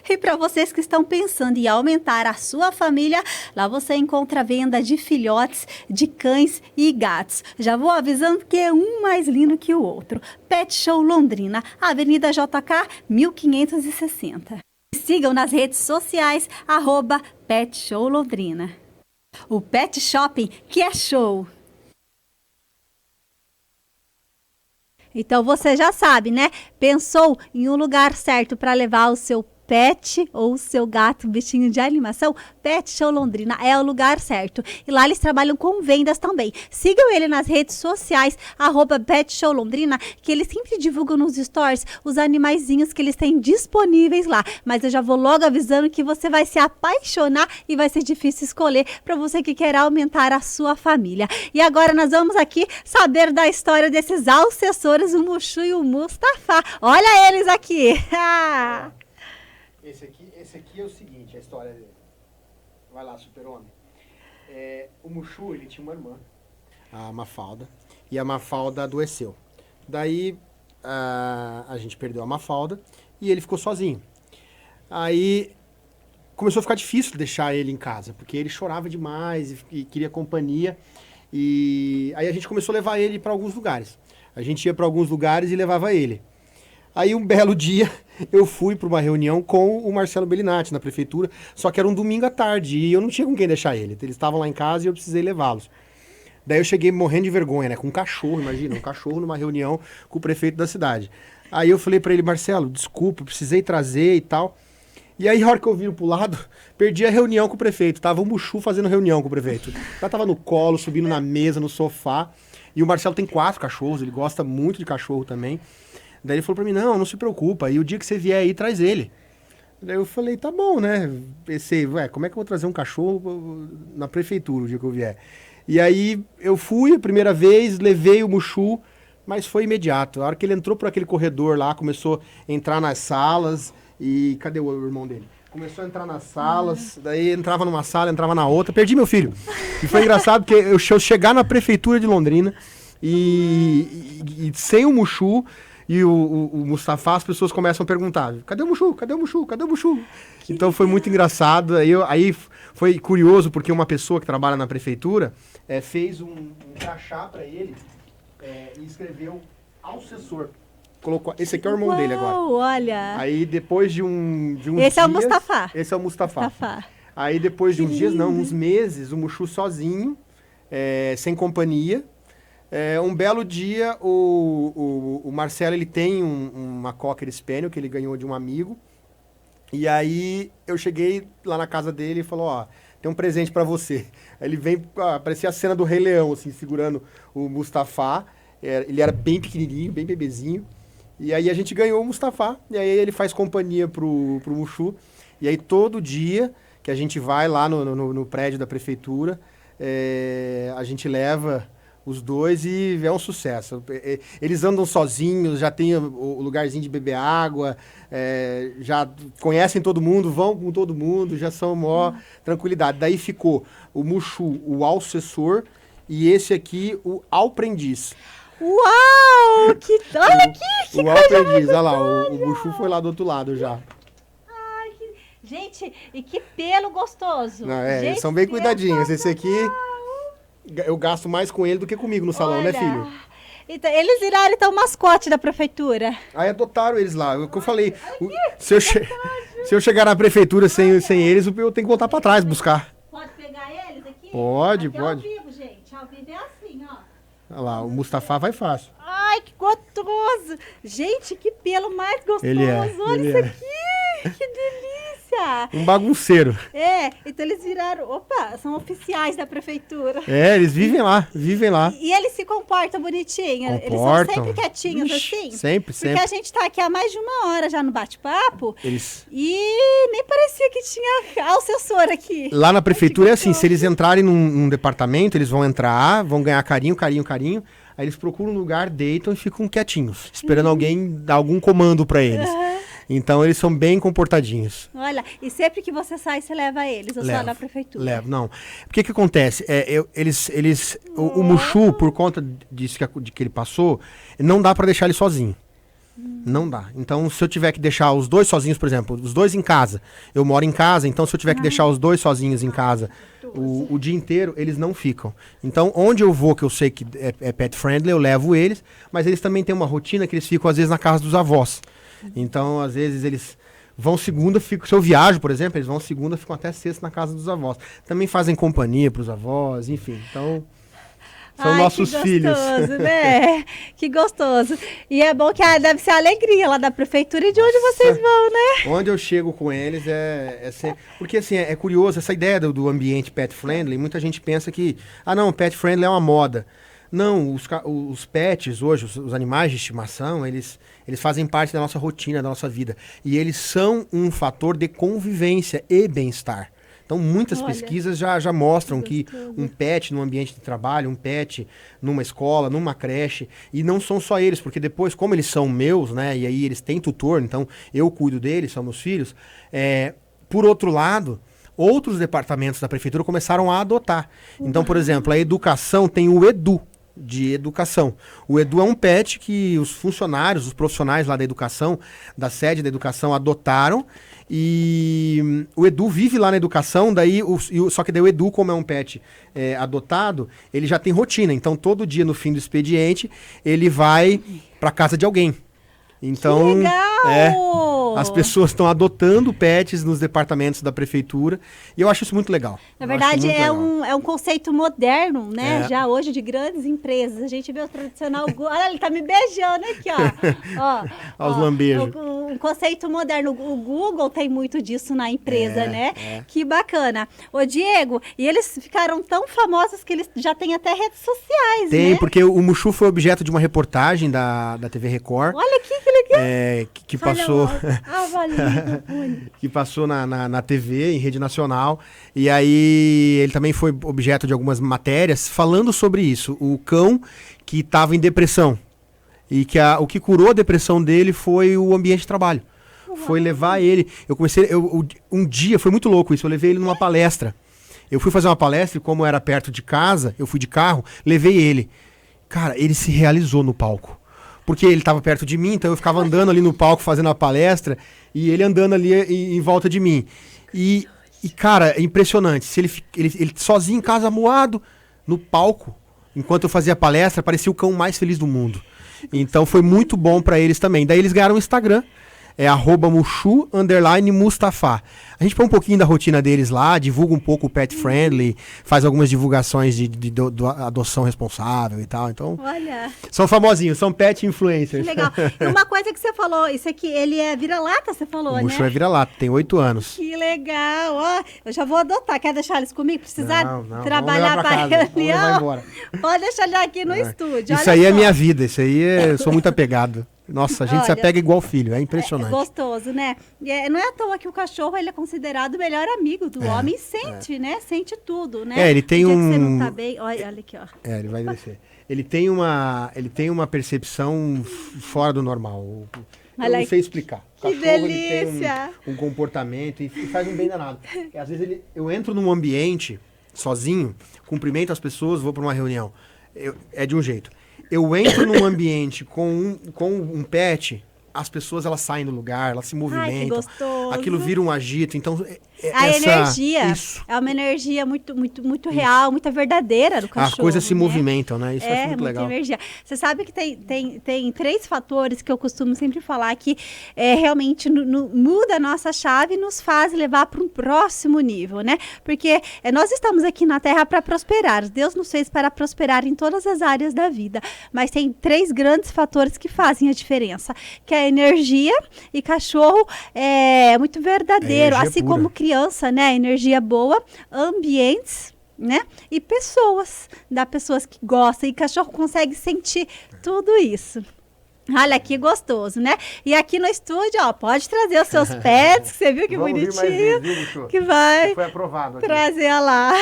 S1: E para vocês que estão pensando em aumentar a sua família, lá você encontra a venda de filhotes, de cães e gatos. Já vou avisando que é um mais lindo que o outro. Pet Show Londrina, Avenida JK 1560. Sigam nas redes sociais, @Pet Show Londrina. O Pet Shopping que é show. Então você já sabe, né? Pensou em um lugar certo para levar o seu pet ou o seu gato, bichinho de animação? Pet Show Londrina é o lugar certo. E lá eles trabalham com vendas também. Sigam ele nas redes sociais, @Pet Show Londrina, que eles sempre divulgam nos stories os animaizinhos que eles têm disponíveis lá. Mas eu já vou logo avisando que você vai se apaixonar e vai ser difícil escolher para você que quer aumentar a sua família. E agora nós vamos aqui saber da história desses assessores, o Mushu e o Mustafa. Olha eles aqui!
S2: Esse aqui é o seguinte, a história dele. Vai lá, super-homem. O Mushu, ele tinha uma irmã, a Mafalda, e a Mafalda adoeceu. Daí, a gente perdeu a Mafalda e ele ficou sozinho. Aí, começou a ficar difícil deixar ele em casa, porque ele chorava demais e queria companhia. E aí a gente começou a levar ele para alguns lugares. A gente ia para alguns lugares e levava ele. Aí um belo dia eu fui para uma reunião com o Marcelo Bellinati na prefeitura, só que era um domingo à tarde e eu não tinha com quem deixar ele. Eles estavam lá em casa e eu precisei levá-los. Daí eu cheguei morrendo de vergonha, né? Com um cachorro, imagina, um cachorro numa reunião com o prefeito da cidade. Aí eu falei para ele, Marcelo, desculpa, precisei trazer e tal. E aí, a hora que eu viro pro lado, perdi a reunião com o prefeito. Tava o Mushu fazendo reunião com o prefeito. Ela tava no colo, subindo na mesa, no sofá. E o Marcelo tem 4 cachorros, ele gosta muito de cachorro também. Daí ele falou pra mim, não se preocupa, e o dia que você vier aí, traz ele. Daí eu falei, tá bom, né? Pensei, como é que eu vou trazer um cachorro na prefeitura o dia que eu vier? E aí eu fui a primeira vez, levei o Mushu, mas foi imediato. A hora que ele entrou por aquele corredor lá, começou a entrar nas salas, e cadê o irmão dele? Começou a entrar nas salas, daí entrava numa sala, entrava na outra, perdi meu filho. E foi engraçado porque eu chegar na prefeitura de Londrina, e sem o Mushu e o Mustafa, as pessoas começam a perguntar, cadê o Mushu? Cadê o Mushu? Cadê o Mushu? Então foi muito engraçado. Aí foi curioso, porque uma pessoa que trabalha na prefeitura fez um crachá para ele e escreveu Alcessor. Colocou, esse aqui é o irmão dele agora.
S1: Olha.
S2: Aí depois de uns
S1: Esse
S2: dias...
S1: é o Mustafa.
S2: Esse é o Mustafa. Aí depois de uns dias, não, uns meses, o Mushu sozinho, sem companhia. Um belo dia, o Marcelo, ele tem uma Cocker Spaniel que ele ganhou de um amigo. E aí eu cheguei lá na casa dele e falou, ó, tem um presente pra você. Aí ele vem, parecia a cena do Rei Leão, assim, segurando o Mustafa. Ele era bem pequenininho, bem bebezinho. E aí a gente ganhou o Mustafa. E aí ele faz companhia pro Mushu. E aí todo dia que a gente vai lá no prédio da prefeitura, a gente leva os dois e é um sucesso. Eles andam sozinhos, já tem o lugarzinho de beber água, já conhecem todo mundo, vão com todo mundo, já são maior tranquilidade. Daí ficou o Mushu, o Alcessor, e esse aqui, o Aprendiz.
S1: Uau! Olha aqui! Que
S2: o Aprendiz, olha lá, o Mushu foi lá do outro lado já.
S1: Gente, e que pelo gostoso.
S2: Não,
S1: gente,
S2: eles são bem cuidadinhos. Esse aqui, eu gasto mais com ele do que comigo no salão, né, filho?
S1: Então, eles viraram, então, mascote da prefeitura.
S2: Aí adotaram eles lá. O que eu falei, se eu chegar na prefeitura sem eles, eu tenho que voltar pra trás buscar.
S1: Pode pegar eles aqui?
S2: Pode.
S1: Ao vivo, gente. Ao vivo é assim, ó.
S2: Olha lá, o Mustafa vai fácil.
S1: Ai, que gostoso. Gente, que pelo mais gostoso. Olha isso aqui. Que delícia.
S2: Um bagunceiro.
S1: Então eles viraram, são oficiais da prefeitura.
S2: Eles vivem lá.
S1: E eles se comportam bonitinho. Eles são sempre quietinhos, assim.
S2: Sempre.
S1: Porque a gente tá aqui há mais de 1 hora já no bate-papo.
S2: Eles...
S1: E nem parecia que tinha assessor aqui.
S2: Lá na prefeitura é assim, se eles entrarem num departamento, eles vão entrar, vão ganhar carinho. Aí eles procuram um lugar, deitam e ficam quietinhos, esperando alguém dar algum comando pra eles. Então eles são bem comportadinhos.
S1: Olha, e sempre que você sai, você leva eles, ou só na prefeitura?
S2: Levo, não. Porque que acontece? O Mushu, por conta disso que ele passou, não dá pra deixar ele sozinho. Não dá. Então, se eu tiver que deixar os dois sozinhos, por exemplo, os dois em casa, eu moro em casa, então se eu tiver que deixar os dois sozinhos em casa o dia inteiro, eles não ficam. Então, onde eu vou, que eu sei que é pet friendly, eu levo eles, mas eles também têm uma rotina que eles ficam, às vezes, na casa dos avós. Então, às vezes, eles vão segunda, se eu viajo, por exemplo, eles vão segunda, ficam até sexta na casa dos avós. Também fazem companhia para os avós, enfim. Então, são nossos filhos.
S1: Que gostoso, né? Que gostoso. E é bom que deve ser a alegria lá da prefeitura e de onde vocês vão, né?
S2: Onde eu chego com eles porque, assim, é curioso, essa ideia do ambiente pet friendly, muita gente pensa que, não, pet friendly é uma moda. Não, os pets hoje, os animais de estimação, eles fazem parte da nossa rotina, da nossa vida. E eles são um fator de convivência e bem-estar. Então, muitas pesquisas já mostram que um pet no ambiente de trabalho, um pet numa escola, numa creche, e não são só eles, porque depois, como eles são meus, né, e aí eles têm tutor, então eu cuido deles, são meus filhos, por outro lado, outros departamentos da prefeitura começaram a adotar. Então, por exemplo, a educação tem o Edu, de educação. O Edu é um pet que os funcionários, os profissionais lá da educação, da sede da educação, adotaram, e o Edu vive lá na educação, só que daí o Edu, como é um pet adotado, ele já tem rotina, então todo dia no fim do expediente ele vai para casa de alguém. Então,
S1: que legal!
S2: As pessoas estão adotando pets nos departamentos da prefeitura e eu acho isso muito legal.
S1: Na verdade, é um conceito moderno, né? Já hoje de grandes empresas. A gente vê o tradicional Google. Olha, ele tá me beijando aqui, ó.
S2: Olha os lambejos.
S1: Um conceito moderno. O Google tem muito disso na empresa, né? Que bacana. Ô, Diego, e eles ficaram tão famosos que eles já têm até redes sociais, né?
S2: Tem, porque o Mushu foi objeto de uma reportagem da TV Record.
S1: Olha aqui, que legal.
S2: Que passou... que passou na TV, em rede nacional, e aí ele também foi objeto de algumas matérias falando sobre isso, o cão que estava em depressão, e que o que curou a depressão dele foi o ambiente de trabalho. Foi levar ele, um dia, foi muito louco isso, eu levei ele numa palestra, eu fui fazer uma palestra e como era perto de casa, eu fui de carro, levei ele. Cara, ele se realizou no palco. Porque ele estava perto de mim, então eu ficava andando ali no palco fazendo a palestra e ele andando ali em volta de mim. E cara, é impressionante. Se ele sozinho em casa, moado, no palco, enquanto eu fazia a palestra, parecia o cão mais feliz do mundo. Então foi muito bom para eles também. Daí eles ganharam um Instagram. É @Mushu_Mustafa. A gente põe um pouquinho da rotina deles lá, divulga um pouco o pet friendly, faz algumas divulgações de adoção responsável e tal. Então,
S1: olha,
S2: são famosinhos, são pet influencers.
S1: que legal. E uma coisa que você falou, isso aqui, ele é vira-lata, você falou,
S2: O Mushu
S1: né?
S2: é vira-lata, tem 8 anos.
S1: Que legal, ó. Eu já vou adotar. Quer deixar eles comigo? Precisar
S2: Não,
S1: trabalhar
S2: vamos levar
S1: para
S2: casa, vamos levar
S1: reunião?
S2: embora.
S1: Pode deixar ele aqui no estúdio.
S2: Isso
S1: olha
S2: aí é
S1: só.
S2: minha vida, isso aí eu sou muito apegado. Nossa, a gente se
S1: Olha,
S2: apega igual filho, é
S1: É
S2: impressionante.
S1: gostoso, né? Não é à toa que o cachorro ele é considerado o melhor amigo do homem e sente, né? Sente tudo, né?
S2: Ele tem
S1: o dia
S2: um...
S1: que você não tá bem, olha aqui, ó.
S2: Ele vai descer. Ele tem uma percepção fora do normal. Eu
S1: Olha
S2: não
S1: aí.
S2: sei explicar. O
S1: Que
S2: cachorro, ele
S1: delícia!
S2: tem um comportamento e faz um bem danado. Às vezes eu entro num ambiente sozinho, cumprimento as pessoas, vou para uma reunião. É de um jeito. Eu entro num ambiente com um pet, as pessoas elas saem do lugar, elas se movimentam.
S1: Ai, que gostoso.
S2: Aquilo vira um agito. Então,
S1: A energia
S2: Isso.
S1: é uma energia muito real, muito verdadeira do cachorro.
S2: As coisas se
S1: né?
S2: movimentam, né? Isso é muito
S1: muita
S2: legal.
S1: energia. Você sabe que tem 3 fatores que eu costumo sempre falar que realmente muda a nossa chave e nos faz levar para um próximo nível, né? Porque nós estamos aqui na Terra para prosperar. Deus nos fez para prosperar em todas as áreas da vida. Mas tem 3 grandes fatores que fazem a diferença, que é a energia, e cachorro é muito verdadeiro,
S2: Energia
S1: assim
S2: pura.
S1: como criança, né? Energia boa, ambientes, né? E pessoas que gostam, e cachorro consegue sentir tudo isso. Olha que gostoso, né? E aqui no estúdio, ó, pode trazer os seus pets, que você viu que
S2: Vamos vir mais
S1: bonitinho,
S2: vezes, viu, Mushu?
S1: que vai
S2: Foi aprovado aqui.
S1: trazer lá.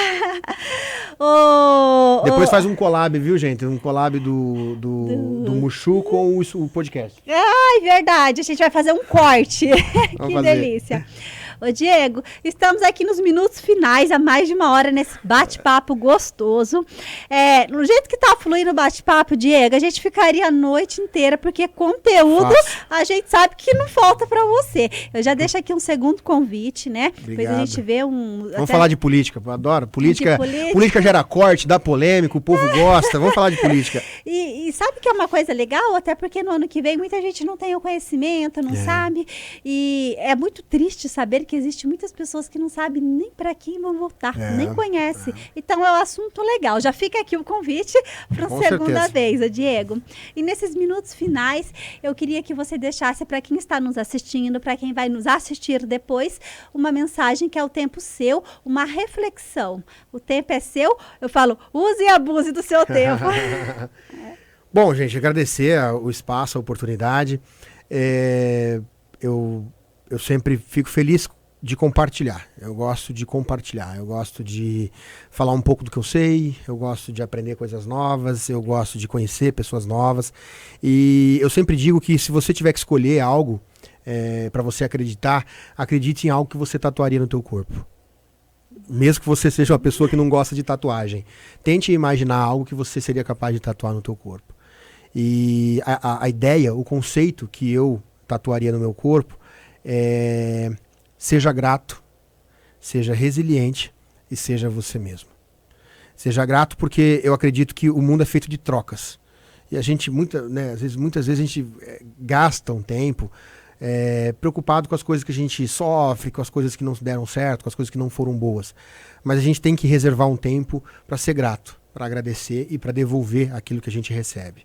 S2: Depois faz um collab, viu, gente? Um collab do Mushu com o podcast.
S1: Ai, verdade, a gente vai fazer um corte.
S2: Vamos
S1: Que
S2: fazer.
S1: delícia. Ô, Diego, estamos aqui nos minutos finais, há mais de 1 hora nesse bate-papo gostoso. No jeito que tá fluindo o bate-papo, Diego, a gente ficaria a noite inteira, porque conteúdo
S2: Fácil.
S1: a gente sabe que não falta para você. Eu já deixo aqui um segundo convite, né? Depois a
S2: Obrigado.
S1: gente vê
S2: Vamos falar de política, eu adoro. Política,
S1: política.
S2: política gera corte, dá polêmica, o povo gosta. Vamos falar de política.
S1: E sabe que é uma coisa legal? Até porque no ano que vem muita gente não tem o conhecimento, não sabe. E é muito triste saber que existe muitas pessoas que não sabem nem para quem vão votar, nem conhecem. Então é um assunto legal. Já fica aqui o convite para
S2: Com
S1: a segunda
S2: certeza.
S1: vez, ô Diego. E nesses minutos finais, eu queria que você deixasse para quem está nos assistindo, para quem vai nos assistir depois, uma mensagem que é o tempo seu, uma reflexão. O tempo é seu, eu falo, use e abuse do seu tempo.
S2: Bom, gente, agradecer o espaço, a oportunidade. Eu sempre fico feliz de compartilhar. Eu gosto de compartilhar. Eu gosto de falar um pouco do que eu sei. Eu gosto de aprender coisas novas. Eu gosto de conhecer pessoas novas. E eu sempre digo que se você tiver que escolher algo para você acreditar, acredite em algo que você tatuaria no teu corpo. Mesmo que você seja uma pessoa que não gosta de tatuagem. Tente imaginar algo que você seria capaz de tatuar no teu corpo. E a ideia, o conceito que eu tatuaria no meu corpo é: seja grato, seja resiliente e seja você mesmo. Seja grato porque eu acredito que o mundo é feito de trocas. E a gente, muitas vezes a gente gasta um tempo preocupado com as coisas que a gente sofre, com as coisas que não deram certo, com as coisas que não foram boas. Mas a gente tem que reservar um tempo para ser grato, para agradecer e para devolver aquilo que a gente recebe.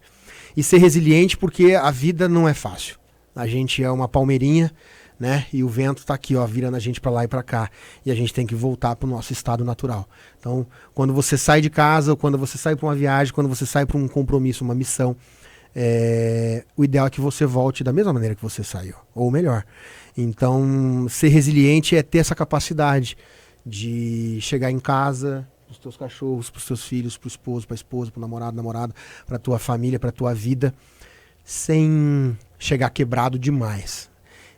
S2: E ser resiliente porque a vida não é fácil. A gente é uma palmeirinha, né? E o vento está aqui, ó, virando a gente para lá e para cá. E a gente tem que voltar para o nosso estado natural. Então, quando você sai de casa, ou quando você sai para uma viagem, quando você sai para um compromisso, uma missão, o ideal é que você volte da mesma maneira que você saiu, ou melhor. Então, ser resiliente é ter essa capacidade de chegar em casa, para os teus cachorros, para os teus filhos, para o esposo, para a esposa, para o namorado, namorada, para a tua família, para a tua vida, sem chegar quebrado demais.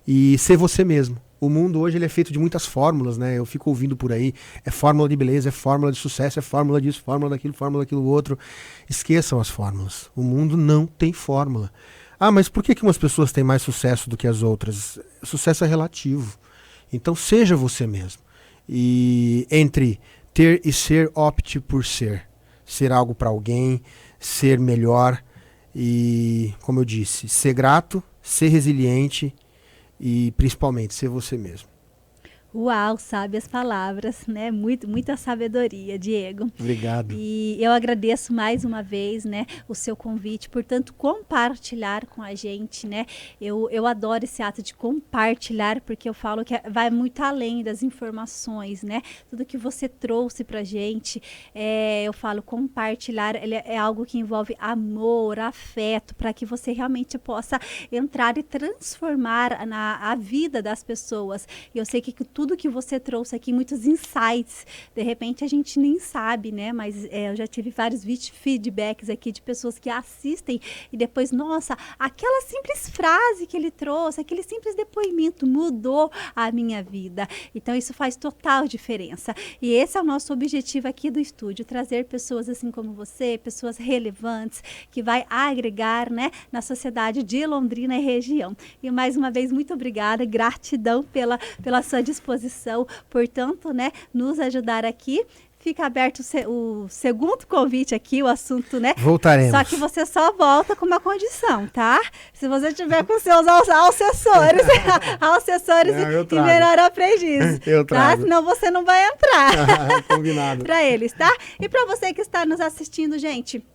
S2: E ser você mesmo. O mundo hoje ele é feito de muitas fórmulas, né? Eu fico ouvindo por aí, é fórmula de beleza, é fórmula de sucesso, é fórmula disso, fórmula daquilo outro. Esqueçam as fórmulas. O mundo não tem fórmula. Ah, mas por que umas pessoas têm mais sucesso do que as outras? Sucesso é relativo. Então seja você mesmo. E entre ter e ser, opte por ser. Ser algo para alguém, ser melhor e, como eu disse, ser grato, ser resiliente e principalmente ser você mesmo.
S1: Uau, sábias palavras, né? Muita sabedoria, Diego.
S2: Obrigado.
S1: E eu agradeço mais uma vez, né, o seu convite, portanto, compartilhar com a gente, né? Eu adoro esse ato de compartilhar, porque eu falo que vai muito além das informações, né? Tudo que você trouxe pra gente, eu falo compartilhar, é algo que envolve amor, afeto, para que você realmente possa entrar e transformar a vida das pessoas. E eu sei que tudo que você trouxe aqui, muitos insights, de repente a gente nem sabe, né? Mas eu já tive vários feedbacks aqui de pessoas que assistem e depois, nossa, aquela simples frase que ele trouxe, aquele simples depoimento mudou a minha vida. Então isso faz total diferença. E esse é o nosso objetivo aqui do estúdio, trazer pessoas assim como você, pessoas relevantes, que vai agregar, né, na sociedade de Londrina e região. E mais uma vez, muito obrigada, gratidão pela sua disposição, portanto, né, nos ajudar aqui. Fica aberto o segundo convite aqui, o assunto, né?
S2: Voltaremos.
S1: Só que você só volta com uma condição, tá? Se você tiver com seus assessores, assessores e melhor aprendiz,
S2: eu trago.
S1: Tá? Senão você não vai entrar.
S2: Combinado.
S1: Para eles, tá? E para você que está nos assistindo, gente,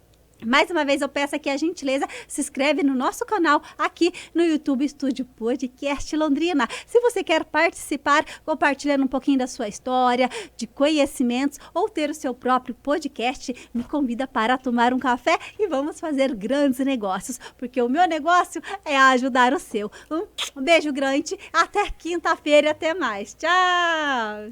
S1: mais uma vez eu peço aqui a gentileza, se inscreve no nosso canal aqui no YouTube Estúdio Podcast Londrina. Se você quer participar, compartilhando um pouquinho da sua história, de conhecimentos ou ter o seu próprio podcast, me convida para tomar um café e vamos fazer grandes negócios, porque o meu negócio é ajudar o seu. Um beijo grande, até quinta-feira e até mais. Tchau!